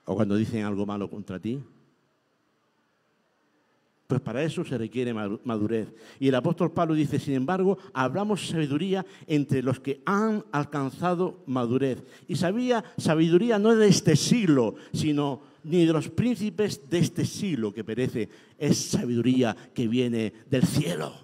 A: o cuando dicen algo malo contra ti? Pues para eso se requiere madurez. Y el apóstol Pablo dice, sin embargo, hablamos sabiduría entre los que han alcanzado madurez. Y sabiduría no es de este siglo, sino ni de los príncipes de este siglo que perece. Es sabiduría que viene del cielo.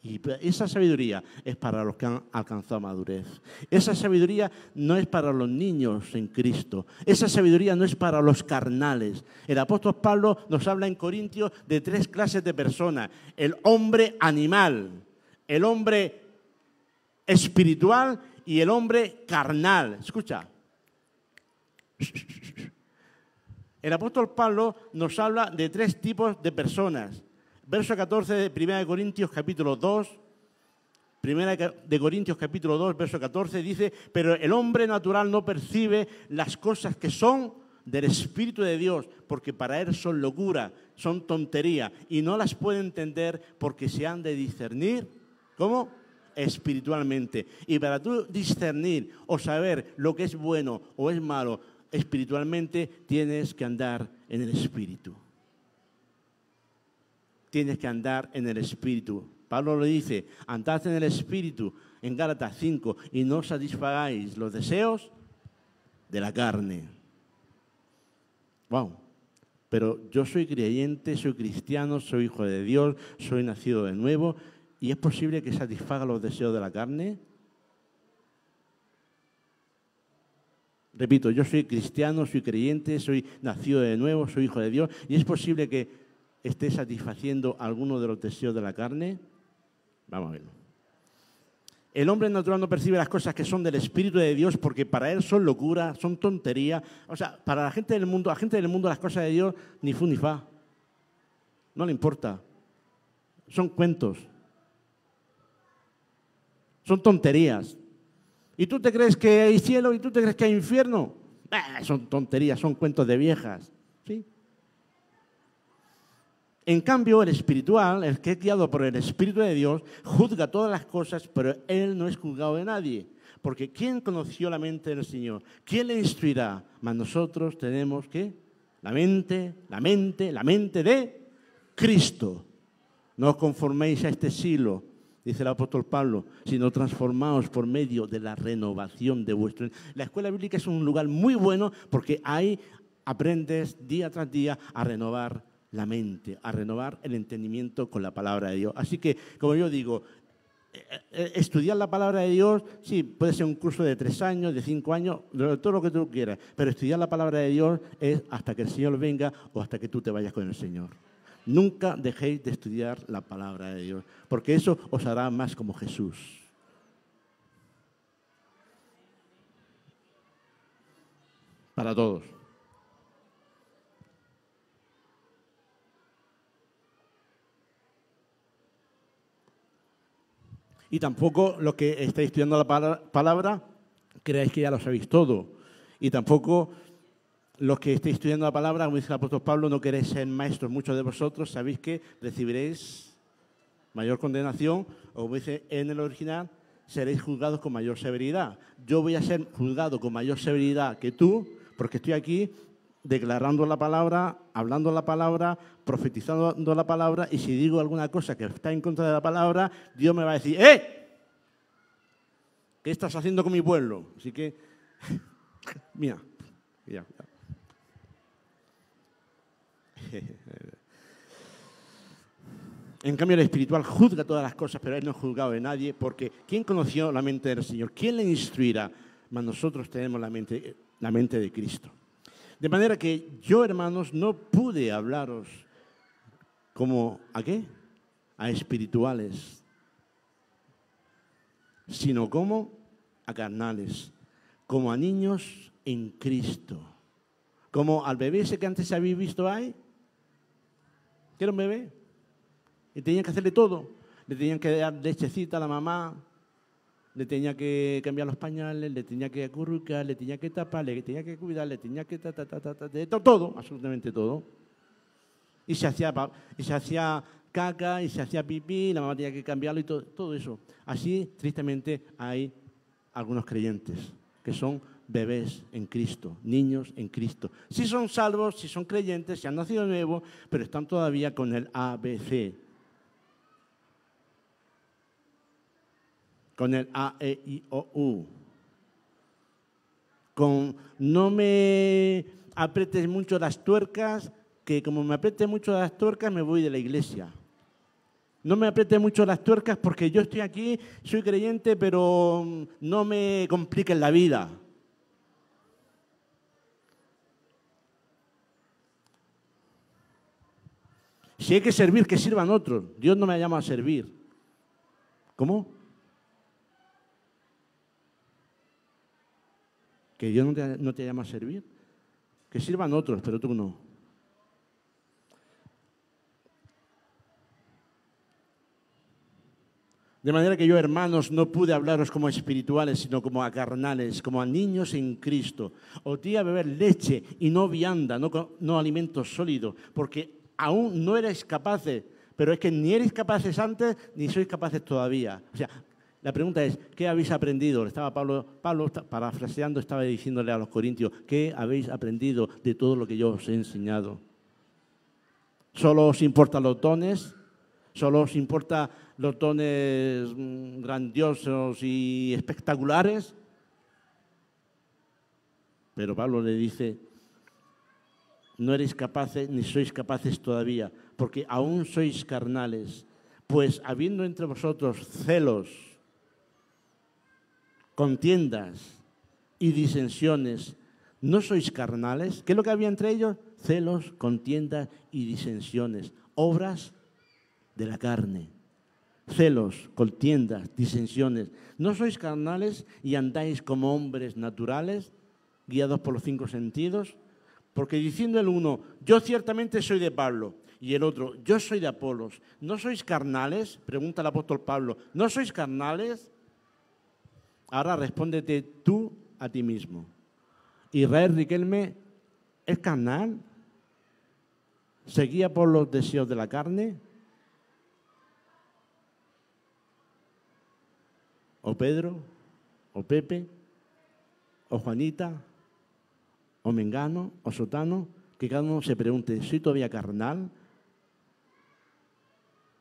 A: Y esa sabiduría es para los que han alcanzado madurez. Esa sabiduría no es para los niños en Cristo. Esa sabiduría no es para los carnales. El apóstol Pablo nos habla en Corintios de 3 clases de personas. El hombre animal, el hombre espiritual y el hombre carnal. Escucha. El apóstol Pablo nos habla de 3 tipos de personas. Verso 14 de 1 Corintios capítulo 2, 1 de Corintios capítulo 2, verso 14, dice, pero el hombre natural no percibe las cosas que son del Espíritu de Dios, porque para él son locura, son tontería, y no las puede entender porque se han de discernir, ¿cómo? Espiritualmente. Y para tú discernir o saber lo que es bueno o es malo espiritualmente, tienes que andar en el Espíritu. Tienes que andar en el Espíritu. Pablo lo dice, andad en el Espíritu, en Gálatas 5, y no satisfagáis los deseos de la carne. Wow. Pero yo soy creyente, soy cristiano, soy hijo de Dios, soy nacido de nuevo, ¿y es posible que satisfaga los deseos de la carne? Repito, yo soy cristiano, soy creyente, soy nacido de nuevo, soy hijo de Dios, ¿y es posible que esté satisfaciendo alguno de los deseos de la carne? Vamos a verlo. El hombre natural no percibe las cosas que son del Espíritu de Dios porque para él son locura, son tontería. O sea, para la gente del mundo las cosas de Dios ni fu ni fa. No le importa. Son cuentos. Son tonterías. ¿Y tú te crees que hay cielo y tú te crees que hay infierno? Son tonterías, son cuentos de viejas. ¿Sí? En cambio, el espiritual, el que es guiado por el Espíritu de Dios, juzga todas las cosas, pero él no es juzgado de nadie. Porque ¿quién conoció la mente del Señor? ¿Quién le instruirá? Mas nosotros tenemos que la mente de Cristo. No os conforméis a este siglo, dice el apóstol Pablo, sino transformaos por medio de la renovación de vuestro. La escuela bíblica es un lugar muy bueno porque ahí aprendes día tras día a renovar la mente, a renovar el entendimiento con la palabra de Dios. Así que, como yo digo, estudiar la palabra de Dios, sí, puede ser un curso de 3 años, de 5 años, de todo lo que tú quieras, pero estudiar la palabra de Dios es hasta que el Señor venga o hasta que tú te vayas con el Señor. Nunca dejéis de estudiar la palabra de Dios, porque eso os hará más como Jesús. Para todos. Y tampoco los que estáis estudiando la palabra creáis que ya lo sabéis todo. Y tampoco los que estáis estudiando la palabra, como dice el apóstol Pablo, no queréis ser maestros. Muchos de vosotros sabéis que recibiréis mayor condenación, o como dice en el original, seréis juzgados con mayor severidad. Yo voy a ser juzgado con mayor severidad que tú, porque estoy aquí declarando la palabra, hablando la palabra, profetizando la palabra, y si digo alguna cosa que está en contra de la palabra, Dios me va a decir, ¿qué estás haciendo con mi pueblo? Así que, mira, ya. En cambio, el espiritual juzga todas las cosas, pero él no es juzgado de nadie, porque ¿quién conoció la mente del Señor? ¿Quién le instruirá? Mas nosotros tenemos la mente de Cristo. De manera que yo, hermanos, no pude hablaros como, ¿a qué? A espirituales, sino como a carnales, como a niños en Cristo. Como al bebé ese que antes habéis visto ahí. ¿Qué era un bebé? Y tenían que hacerle todo. Le tenían que dar lechecita a la mamá, le tenía que cambiar los pañales, le tenía que acurrucar, le tenía que tapar, le tenía que cuidar, le tenía que todo, absolutamente todo. Y se hacía caca, y se hacía pipí, la mamá tenía que cambiarlo y todo eso. Así, tristemente, hay algunos creyentes que son bebés en Cristo, niños en Cristo. Sí son salvos, sí son creyentes, sí han nacido de nuevo, pero están todavía con el ABC. Con el A, E, I, O, U. Con no me apretes mucho las tuercas, que como me apriete mucho las tuercas me voy de la iglesia. No me apriete mucho las tuercas porque yo estoy aquí, soy creyente, pero no me compliquen la vida. Si hay que servir, que sirvan otros. Dios no me llama a servir. ¿Cómo? Que Dios no te llama a servir. Que sirvan otros, pero tú no. De manera que yo, hermanos, no pude hablaros como a espirituales, sino como a carnales, como a niños en Cristo. Os di a beber leche y no vianda, no alimento sólido, porque aún no erais capaces, pero es que ni erais capaces antes, ni sois capaces todavía. O sea, la pregunta es, ¿qué habéis aprendido? Estaba Pablo parafraseando, estaba diciéndole a los corintios, ¿qué habéis aprendido de todo lo que yo os he enseñado? ¿Solo os importan los dones? ¿Solo os importan los dones grandiosos y espectaculares? Pero Pablo le dice, no eres capaces ni sois capaces todavía, porque aún sois carnales, pues habiendo entre vosotros celos, contiendas y disensiones, ¿no sois carnales? ¿Qué es lo que había entre ellos? Celos, contiendas y disensiones, obras de la carne. Celos, contiendas, disensiones. ¿No sois carnales y andáis como hombres naturales, guiados por los 5 sentidos? Porque diciendo el uno, yo ciertamente soy de Pablo, y el otro, yo soy de Apolos, ¿no sois carnales? Pregunta el apóstol Pablo, ¿no sois carnales? Ahora respóndete tú a ti mismo. ¿Israel Riquelme es carnal? ¿Se guía por los deseos de la carne? ¿O Pedro? ¿O Pepe? ¿O Juanita? ¿O Mengano? ¿O Sotano? Que cada uno se pregunte, ¿soy todavía carnal?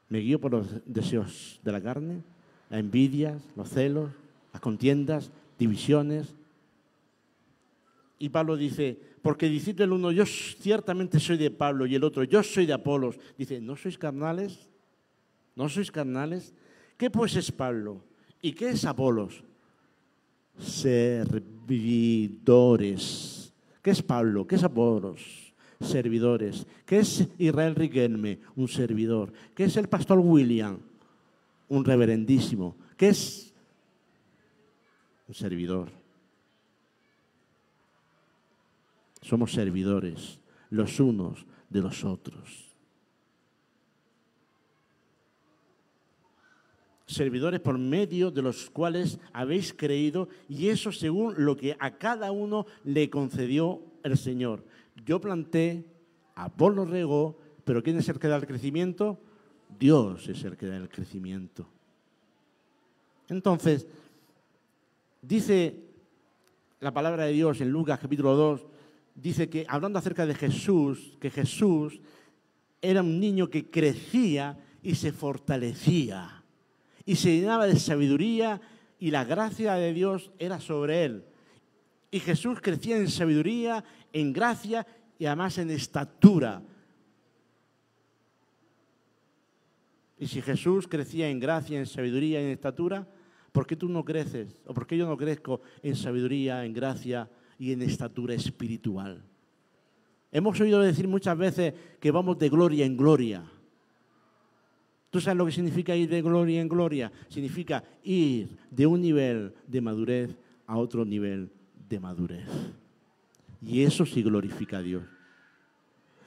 A: ¿Me guío por los deseos de la carne? Las envidias, los celos, las contiendas, divisiones. Y Pablo dice, porque diciendo el uno, yo ciertamente soy de Pablo, y el otro, yo soy de Apolos. Dice, ¿no sois carnales? ¿No sois carnales? ¿Qué pues es Pablo? ¿Y qué es Apolos? Servidores. ¿Qué es Pablo? ¿Qué es Apolos? Servidores. ¿Qué es Israel Riquelme? Un servidor. ¿Qué es el pastor William? Un reverendísimo. ¿Qué es? Un servidor. Somos servidores los unos de los otros. Servidores por medio de los cuales habéis creído, y eso según lo que a cada uno le concedió el Señor. Yo planté, Apolo regó, pero ¿quién es el que da el crecimiento? Dios es el que da el crecimiento. Entonces, dice la palabra de Dios en Lucas capítulo 2, dice que hablando acerca de Jesús, que Jesús era un niño que crecía y se fortalecía. Y se llenaba de sabiduría y la gracia de Dios era sobre él. Y Jesús crecía en sabiduría, en gracia y además en estatura. Y si Jesús crecía en gracia, en sabiduría y en estatura, ¿por qué tú no creces? ¿O por qué yo no crezco en sabiduría, en gracia y en estatura espiritual? Hemos oído decir muchas veces que vamos de gloria en gloria. ¿Tú sabes lo que significa ir de gloria en gloria? Significa ir de un nivel de madurez a otro nivel de madurez. Y eso sí glorifica a Dios.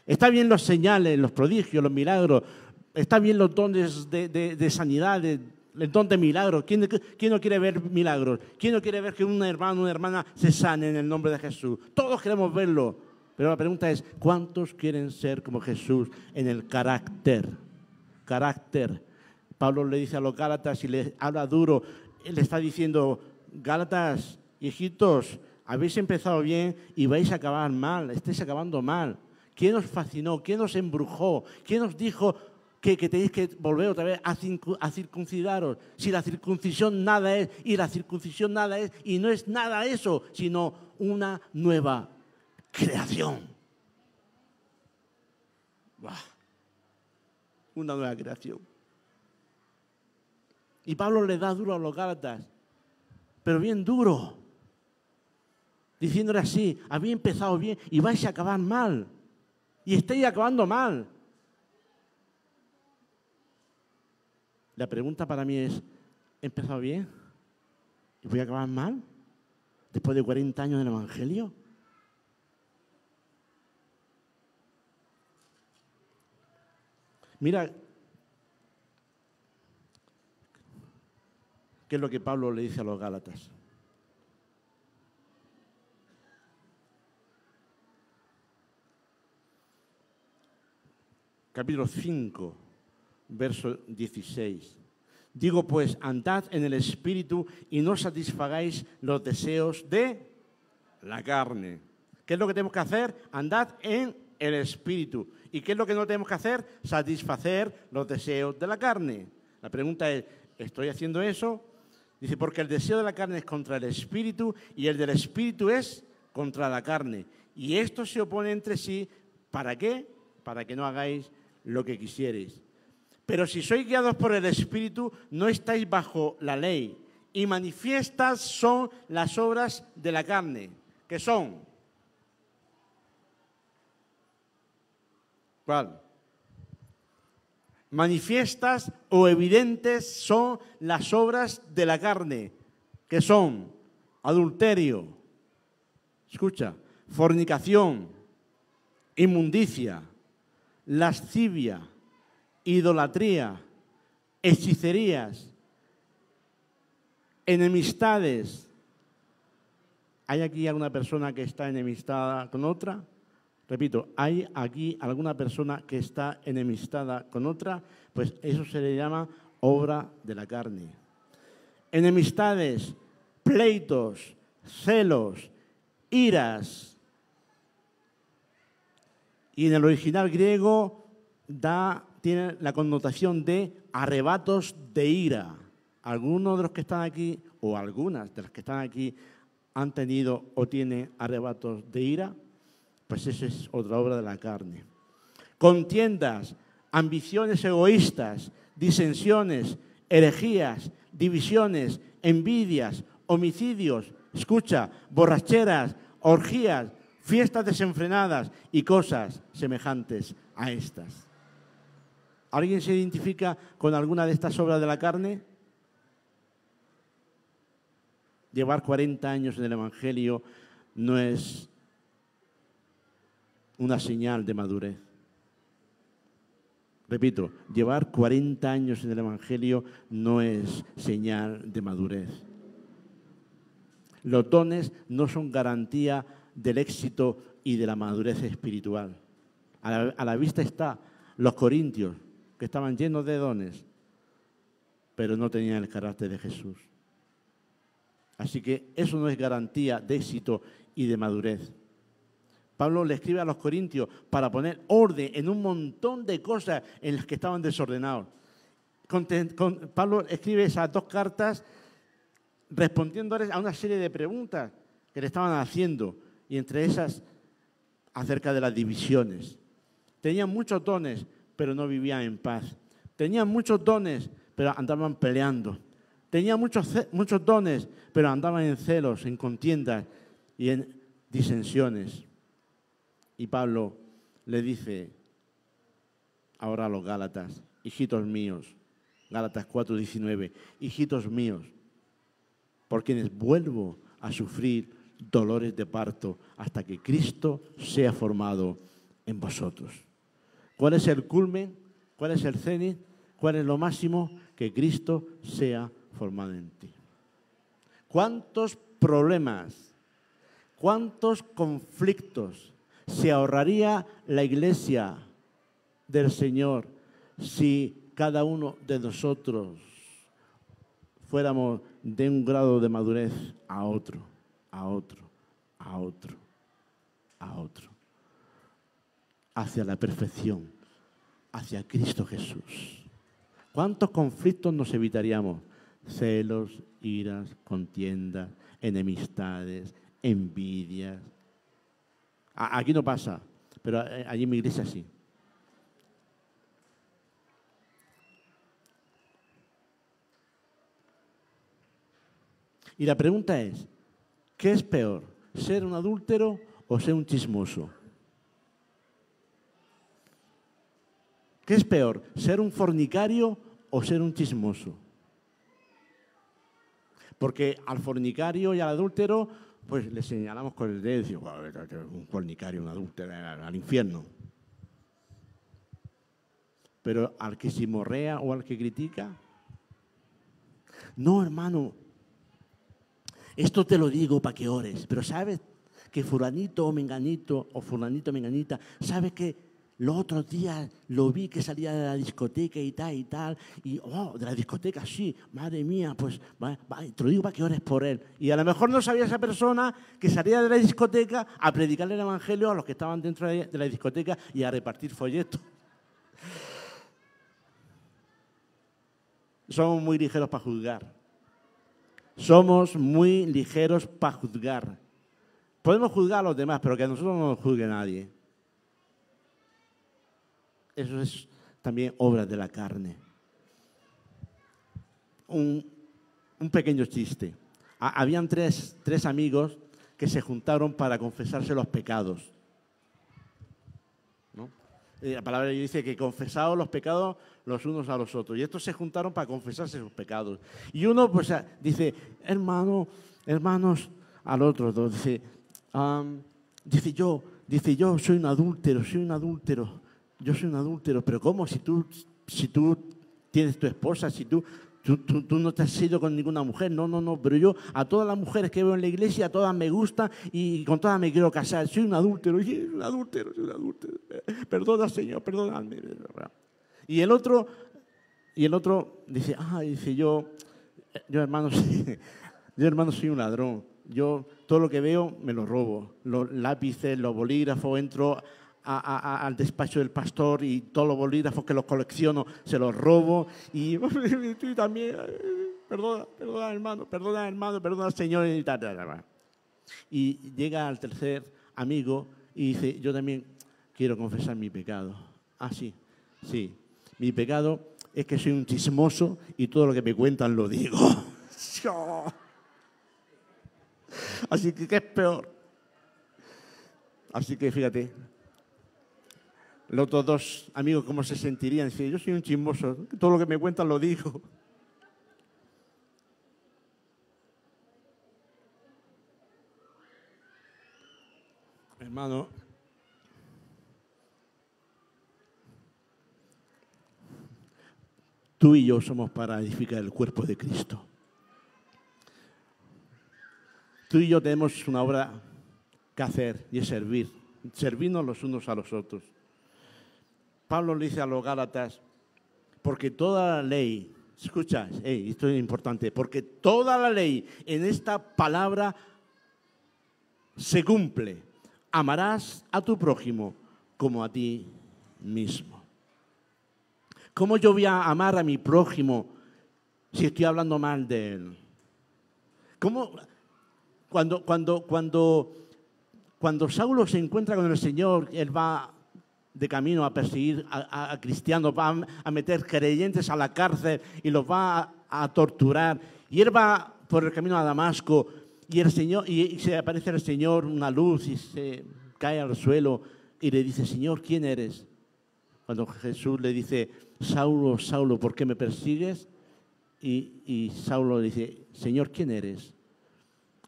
A: Está bien los señales, los prodigios, los milagros, Está bien los dones de sanidad, el don de milagros. ¿Quién no quiere ver milagros? ¿Quién no quiere ver que un hermano o una hermana se sane en el nombre de Jesús? Todos queremos verlo. Pero la pregunta es, ¿cuántos quieren ser como Jesús en el carácter? Carácter. Pablo le dice a los Gálatas y le habla duro. Él está diciendo, Gálatas, hijitos, habéis empezado bien y vais a acabar mal. Estáis acabando mal. ¿Quién os fascinó? ¿Quién os embrujó? ¿Quién os dijo que tenéis que volver otra vez a circuncidaros? Si la circuncisión nada es, y la circuncisión nada es, y no es nada eso, sino una nueva creación. ¡Bah! Una nueva creación. Y Pablo le da duro a los Gálatas, pero bien duro, diciéndole así, habéis empezado bien y vais a acabar mal, y estáis acabando mal. La pregunta para mí es, ¿he empezado bien y voy a acabar mal después de 40 años del Evangelio? Mira, ¿qué es lo que Pablo le dice a los Gálatas? Capítulo 5, verso 16. Digo pues, andad en el Espíritu y no satisfagáis los deseos de la carne. ¿Qué es lo que tenemos que hacer? Andad en el Espíritu. ¿Y qué es lo que no tenemos que hacer? Satisfacer los deseos de la carne. La pregunta es, ¿estoy haciendo eso? Dice, porque el deseo de la carne es contra el Espíritu y el del Espíritu es contra la carne. Y esto se opone entre sí. ¿Para qué? Para que no hagáis lo que quisierais. Pero si sois guiados por el Espíritu, no estáis bajo la ley. Y manifiestas son las obras de la carne, que son... ¿Cuál? Manifiestas o evidentes son las obras de la carne, que son adulterio, escucha, fornicación, inmundicia, lascivia, idolatría, hechicerías, enemistades. ¿Hay aquí alguna persona que está enemistada con otra? Repito, ¿hay aquí alguna persona que está enemistada con otra? Pues eso se le llama obra de la carne. Enemistades, pleitos, celos, iras. Y en el original griego tiene la connotación de arrebatos de ira. Algunos de los que están aquí, o algunas de las que están aquí, han tenido o tienen arrebatos de ira. Pues esa es otra obra de la carne. Contiendas, ambiciones egoístas, disensiones, herejías, divisiones, envidias, homicidios, escucha, borracheras, orgías, fiestas desenfrenadas y cosas semejantes a estas. ¿Alguien se identifica con alguna de estas obras de la carne? Llevar 40 años en el Evangelio no es una señal de madurez. Repito, llevar 40 años en el Evangelio no es señal de madurez. Los dones no son garantía del éxito y de la madurez espiritual. A la vista está los corintios, que estaban llenos de dones, pero no tenían el carácter de Jesús. Así que eso no es garantía de éxito y de madurez. Pablo le escribe a los corintios para poner orden en un montón de cosas en las que estaban desordenados. Pablo escribe esas 2 cartas respondiéndoles a una serie de preguntas que le estaban haciendo, y entre esas acerca de las divisiones. Tenían muchos dones, pero no vivían en paz. Tenían muchos dones, pero andaban peleando. Tenían muchos dones, pero andaban en celos, en contiendas y en disensiones. Y Pablo le dice ahora a los Gálatas, hijitos míos, Gálatas 4:19, hijitos míos, por quienes vuelvo a sufrir dolores de parto hasta que Cristo sea formado en vosotros. ¿Cuál es el culmen ¿Cuál es el cenit? ¿Cuál es lo máximo? Que Cristo sea formado en ti. ¿Cuántos problemas, cuántos conflictos se ahorraría la Iglesia del Señor si cada uno de nosotros fuéramos de un grado de madurez a otro, a otro, a otro, a otro, hacia la perfección, hacia Cristo Jesús? ¿Cuántos conflictos nos evitaríamos? Celos, iras, contiendas, enemistades, envidias. Aquí no pasa, pero allí en mi iglesia sí. Y la pregunta es, ¿qué es peor? ¿Ser un adúltero o ser un chismoso? ¿Qué es peor? ¿Ser un fornicario o ser un chismoso? Porque al fornicario y al adúltero, pues le señalamos con el dedo y decimos, un fornicario, un adúltero, al infierno. Pero al que chismorrea o al que critica, no, hermano, esto te lo digo para que ores, pero sabes que fulanito o menganito o fulanito o menganita, sabes que los otros días lo vi que salía de la discoteca y tal, y de la discoteca, sí, madre mía, pues te lo digo para que ores por él. Y a lo mejor no sabía esa persona que salía de la discoteca a predicarle el evangelio a los que estaban dentro de la discoteca y a repartir folletos. Somos muy ligeros para juzgar. Somos muy ligeros para juzgar. Podemos juzgar a los demás, pero que a nosotros no nos juzgue nadie. Eso es también obra de la carne. Un pequeño chiste. Habían tres amigos que se juntaron para confesarse los pecados, ¿no? La palabra de Dios dice que confesaos los pecados los unos a los otros. Y estos se juntaron para confesarse sus pecados. Y uno pues dice, hermanos, al otro dos, dice yo soy un adúltero. Yo soy un adúltero, pero ¿cómo? Si tú tienes tu esposa, si tú no te has ido con ninguna mujer. No, pero yo a todas las mujeres que veo en la iglesia, a todas me gustan y con todas me quiero casar. Soy un adúltero. Perdona, Señor, perdóname. Y el otro dice, yo hermano, soy un ladrón. Yo todo lo que veo me lo robo. Los lápices, los bolígrafos, entro al despacho del pastor y todos los bolígrafos que los colecciono se los robo y tú también, perdona hermano, perdona Señor y tal. Y llega al tercer amigo y dice, yo también quiero confesar mi pecado. Sí, mi pecado es que soy un chismoso y todo lo que me cuentan lo digo. Así que, ¿qué es peor? Así que fíjate, los otros dos amigos, ¿cómo se sentirían? Dice, yo soy un chismoso, todo lo que me cuentan lo digo. Hermano, tú y yo somos para edificar el cuerpo de Cristo. Tú y yo tenemos una obra que hacer y es servirnos los unos a los otros. Pablo le dice a los Gálatas, porque toda la ley, escucha, esto es importante, porque toda la ley en esta palabra se cumple. Amarás a tu prójimo como a ti mismo. ¿Cómo yo voy a amar a mi prójimo si estoy hablando mal de él? ¿Cómo? Cuando Saulo se encuentra con el Señor, él va de camino a perseguir a cristianos, va a meter creyentes a la cárcel y los va a torturar. Y él va por el camino a Damasco y se aparece el Señor una luz y se cae al suelo y le dice, Señor, ¿quién eres? Cuando Jesús le dice, Saulo, Saulo, ¿por qué me persigues? Y Saulo le dice, Señor, ¿quién eres?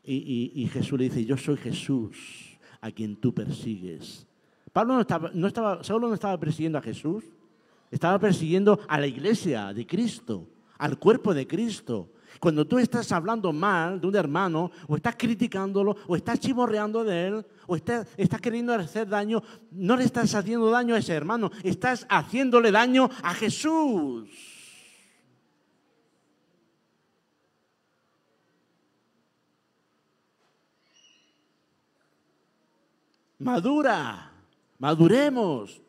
A: Y Jesús le dice, yo soy Jesús, a quien tú persigues. Saulo no estaba persiguiendo a Jesús, estaba persiguiendo a la iglesia de Cristo, al cuerpo de Cristo. Cuando tú estás hablando mal de un hermano, o estás criticándolo, o estás chimorreando de él, o estás queriendo hacer daño, no le estás haciendo daño a ese hermano, estás haciéndole daño a Jesús. Madura, maduremos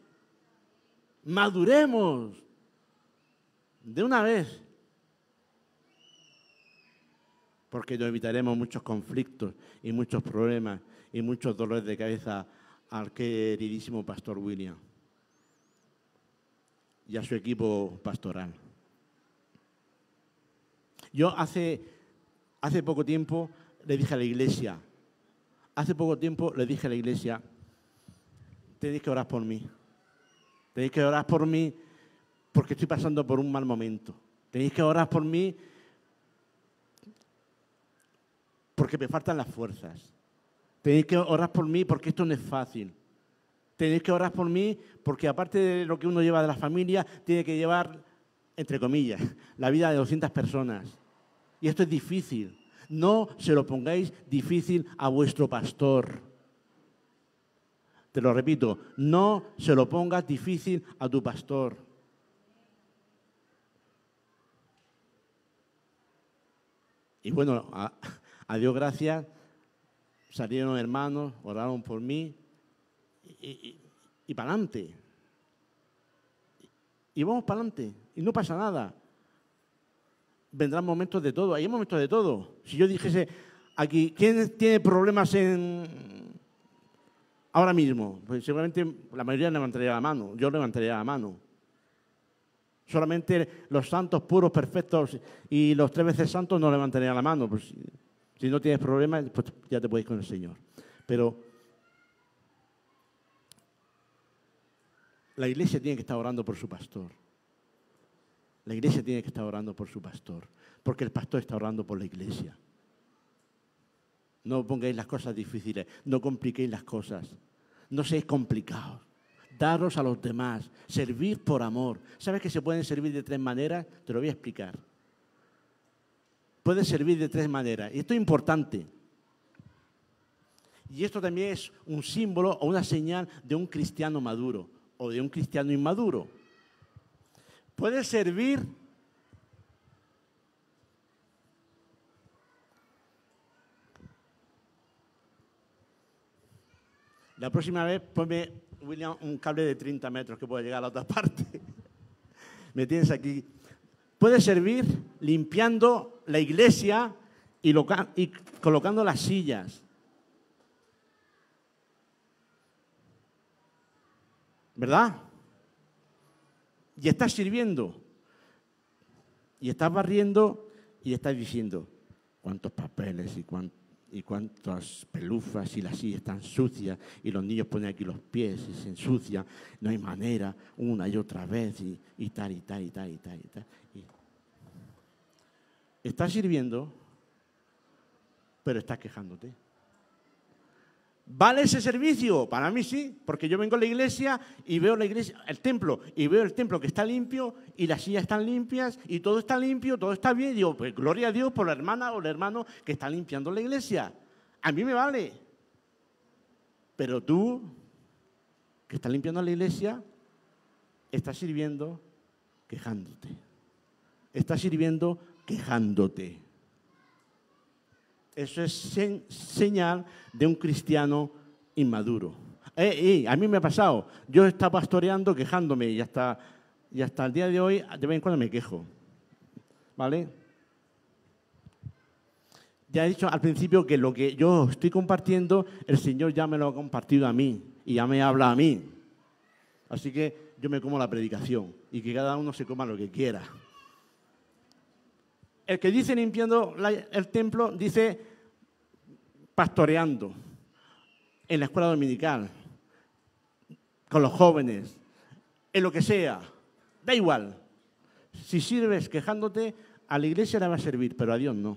A: de una vez. Porque nos evitaremos muchos conflictos y muchos problemas y muchos dolores de cabeza al queridísimo Pastor William y a su equipo pastoral. Yo hace poco tiempo le dije a la iglesia, tenéis que orar por mí. Tenéis que orar por mí porque estoy pasando por un mal momento. Tenéis que orar por mí porque me faltan las fuerzas. Tenéis que orar por mí porque esto no es fácil. Tenéis que orar por mí porque aparte de lo que uno lleva de la familia, tiene que llevar, entre comillas, la vida de 200 personas. Y esto es difícil. No se lo pongáis difícil a vuestro pastor. Te lo repito, no se lo pongas difícil a tu pastor. Y bueno, a Dios gracias, salieron hermanos, oraron por mí y para adelante. Y vamos para adelante y no pasa nada. Vendrán momentos de todo, hay momentos de todo. Si yo dijese aquí, ¿quién tiene problemas ahora mismo? Pues seguramente la mayoría levantaría la mano, yo levantaría la mano. Solamente los santos puros, perfectos y los 3 veces santos no levantarían la mano. Pues, si no tienes problemas, pues ya te puedes ir con el Señor. Pero la iglesia tiene que estar orando por su pastor. La iglesia tiene que estar orando por su pastor, porque el pastor está orando por la iglesia. No pongáis las cosas difíciles, no compliquéis las cosas, no seáis complicados. Daros a los demás, servir por amor. ¿Sabes que se pueden servir de 3 maneras? Te lo voy a explicar. Puedes servir de 3 maneras, y esto es importante. Y esto también es un símbolo o una señal de un cristiano maduro o de un cristiano inmaduro. Puedes servir la próxima vez ponme, William, un cable de 30 metros que pueda llegar a la otra parte. Me tienes aquí. Puedes servir limpiando la iglesia y colocando las sillas. ¿Verdad? Y estás sirviendo. Y estás barriendo y estás diciendo cuántos papeles y cuántas pelufas y las sillas están sucias y los niños ponen aquí los pies y se ensucian. No hay manera, una y otra vez y tal, y tal, y tal, y tal, y tal. Estás sirviendo, pero estás quejándote. ¿Vale ese servicio? Para mí sí, porque yo vengo a la iglesia y veo la iglesia, el templo que está limpio y las sillas están limpias y todo está limpio, todo está bien. Y digo, pues gloria a Dios por la hermana o el hermano que está limpiando la iglesia. A mí me vale. Pero tú, que estás limpiando la iglesia, estás sirviendo quejándote. Estás sirviendo quejándote. Eso es señal de un cristiano inmaduro. A mí me ha pasado. Yo he estado pastoreando quejándome y hasta el día de hoy de vez en cuando me quejo. ¿Vale? Ya he dicho al principio que lo que yo estoy compartiendo, el Señor ya me lo ha compartido a mí y ya me habla a mí. Así que yo me como la predicación y que cada uno se coma lo que quiera. El que dice limpiando el templo, dice pastoreando en la escuela dominical, con los jóvenes, en lo que sea, da igual. Si sirves quejándote, a la iglesia le va a servir, pero a Dios no.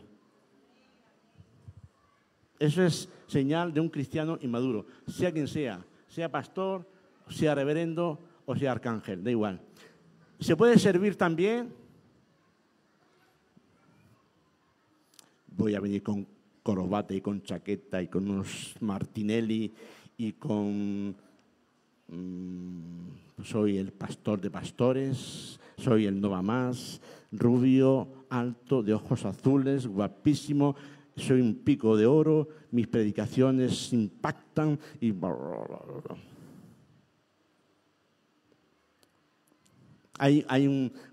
A: Eso es señal de un cristiano inmaduro, sea quien sea pastor, sea reverendo o sea arcángel, da igual. Se puede servir también. Voy a venir con corbata y con chaqueta y con unos Martinelli y con... soy el pastor de pastores, soy el no va más, rubio, alto, de ojos azules, guapísimo, soy un pico de oro, mis predicaciones impactan y...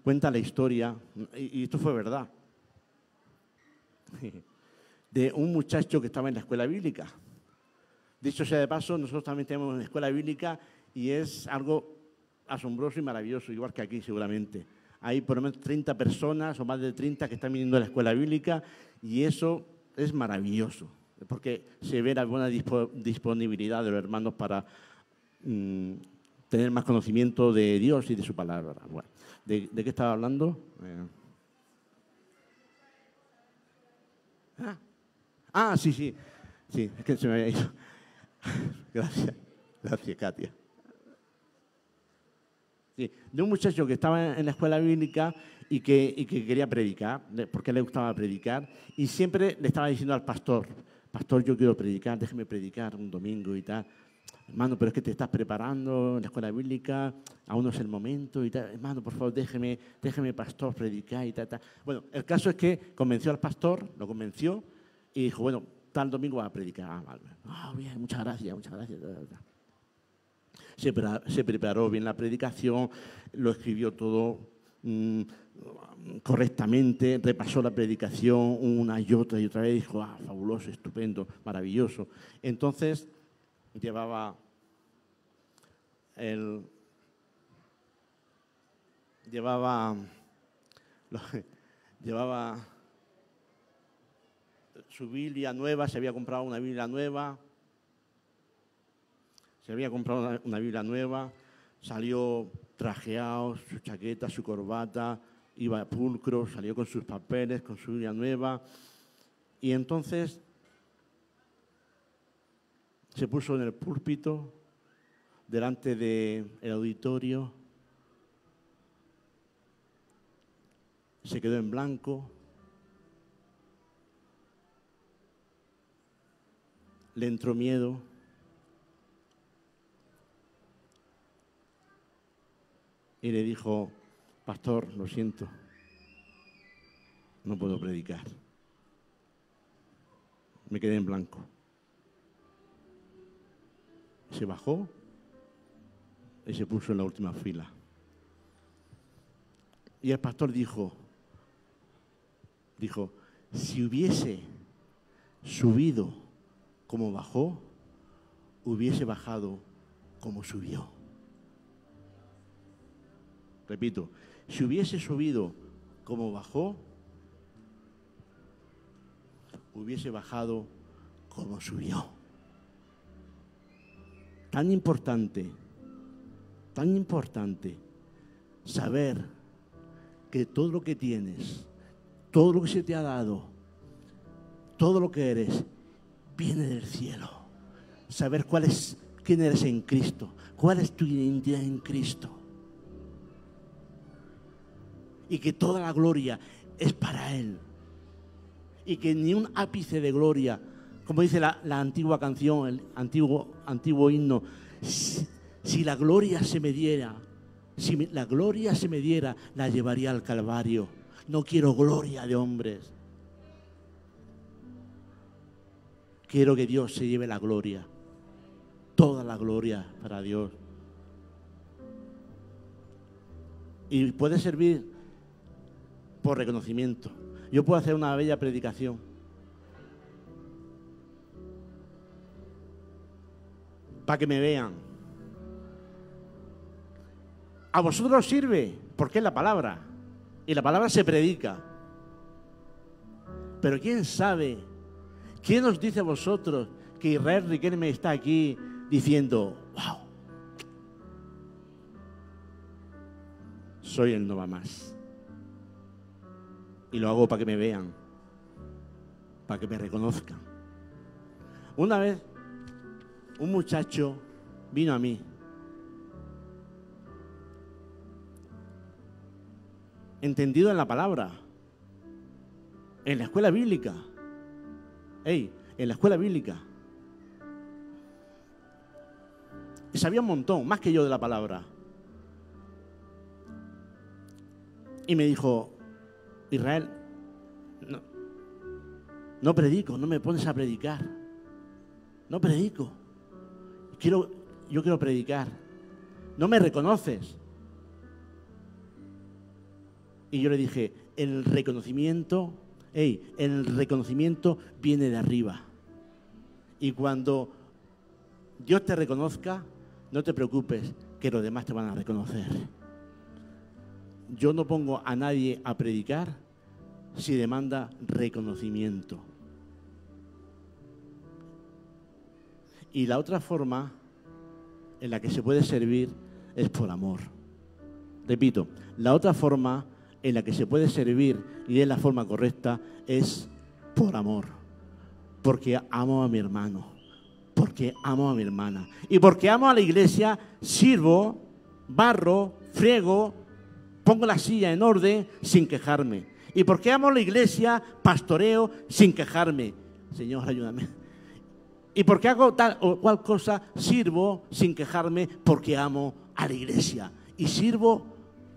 A: Cuenta la historia, y esto fue verdad, de un muchacho que estaba en la escuela bíblica. Dicho sea de paso, nosotros también tenemos una escuela bíblica y es algo asombroso y maravilloso, igual que aquí seguramente. Hay por lo menos 30 personas o más de 30 que están viniendo a la escuela bíblica y eso es maravilloso, porque se ve la buena disponibilidad de los hermanos para tener más conocimiento de Dios y de su palabra. Bueno, ¿de qué estaba hablando? Sí, es que se me había ido. Gracias, Katia. Sí, de un muchacho que estaba en la escuela bíblica y que quería predicar, porque le gustaba predicar, y siempre le estaba diciendo al pastor, pastor, yo quiero predicar, déjeme predicar un domingo y tal. Hermano, pero es que te estás preparando en la escuela bíblica, aún no es el momento y tal. Hermano, por favor, déjeme, pastor, predicar y tal. Bueno, el caso es que convenció al pastor, lo convenció y dijo, bueno, tal domingo va a predicar. Bien, muchas gracias. Se preparó bien la predicación, lo escribió todo correctamente, repasó la predicación una y otra vez, dijo, fabuloso, estupendo, maravilloso. Entonces llevaba su Biblia nueva, se había comprado una Biblia nueva, salió trajeado, su chaqueta, su corbata, iba a pulcro, salió con sus papeles, con su Biblia nueva, y entonces se puso en el púlpito, delante del auditorio, se quedó en blanco, le entró miedo, y le dijo, pastor, lo siento, no puedo predicar. Me quedé en blanco. Se bajó y se puso en la última fila. Y el pastor dijo, si hubiese subido como bajó, hubiese bajado como subió. Repito, si hubiese subido como bajó, hubiese bajado como subió. Tan importante saber que todo lo que tienes, todo lo que se te ha dado, todo lo que eres, viene del cielo. Saber quién eres en Cristo, cuál es tu identidad en Cristo. Y que toda la gloria es para Él. Y que ni un ápice de gloria, como dice la antigua canción, el antiguo himno, si la gloria se me diera, la llevaría al Calvario. No quiero gloria de hombres. Quiero que Dios se lleve la gloria. Toda la gloria para Dios. Y puede servir por reconocimiento. Yo puedo hacer una bella predicación. Para que me vean. A vosotros os sirve, porque es la palabra. Y la palabra se predica. Pero quién sabe, quién os dice a vosotros que Israel Riquelme está aquí diciendo, wow, soy el no va más. Y lo hago para que me vean, para que me reconozcan. Una vez, un muchacho vino a mí entendido en la palabra, en la escuela bíblica. En la escuela bíblica. Y sabía un montón, más que yo de la palabra. Y me dijo, Israel, no predico, no me pones a predicar. No predico. Yo quiero predicar. No me reconoces. Y yo le dije, el reconocimiento viene de arriba. Y cuando Dios te reconozca, no te preocupes, que los demás te van a reconocer. Yo no pongo a nadie a predicar si demanda reconocimiento. Y la otra forma en la que se puede servir es por amor. Repito, la otra forma en la que se puede servir, y es la forma correcta, es por amor. Porque amo a mi hermano, porque amo a mi hermana. Y porque amo a la iglesia, sirvo, barro, friego, pongo la silla en orden sin quejarme. Y porque amo a la iglesia, pastoreo sin quejarme. Señor, ayúdame. Y porque hago tal o cual cosa, sirvo sin quejarme porque amo a la iglesia. Y sirvo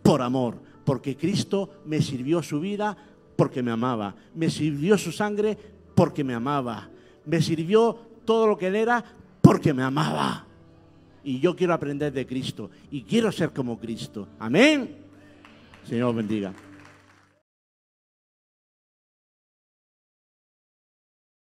A: por amor, porque Cristo me sirvió su vida porque me amaba. Me sirvió su sangre porque me amaba. Me sirvió todo lo que Él era porque me amaba. Y yo quiero aprender de Cristo y quiero ser como Cristo. Amén. Señor bendiga.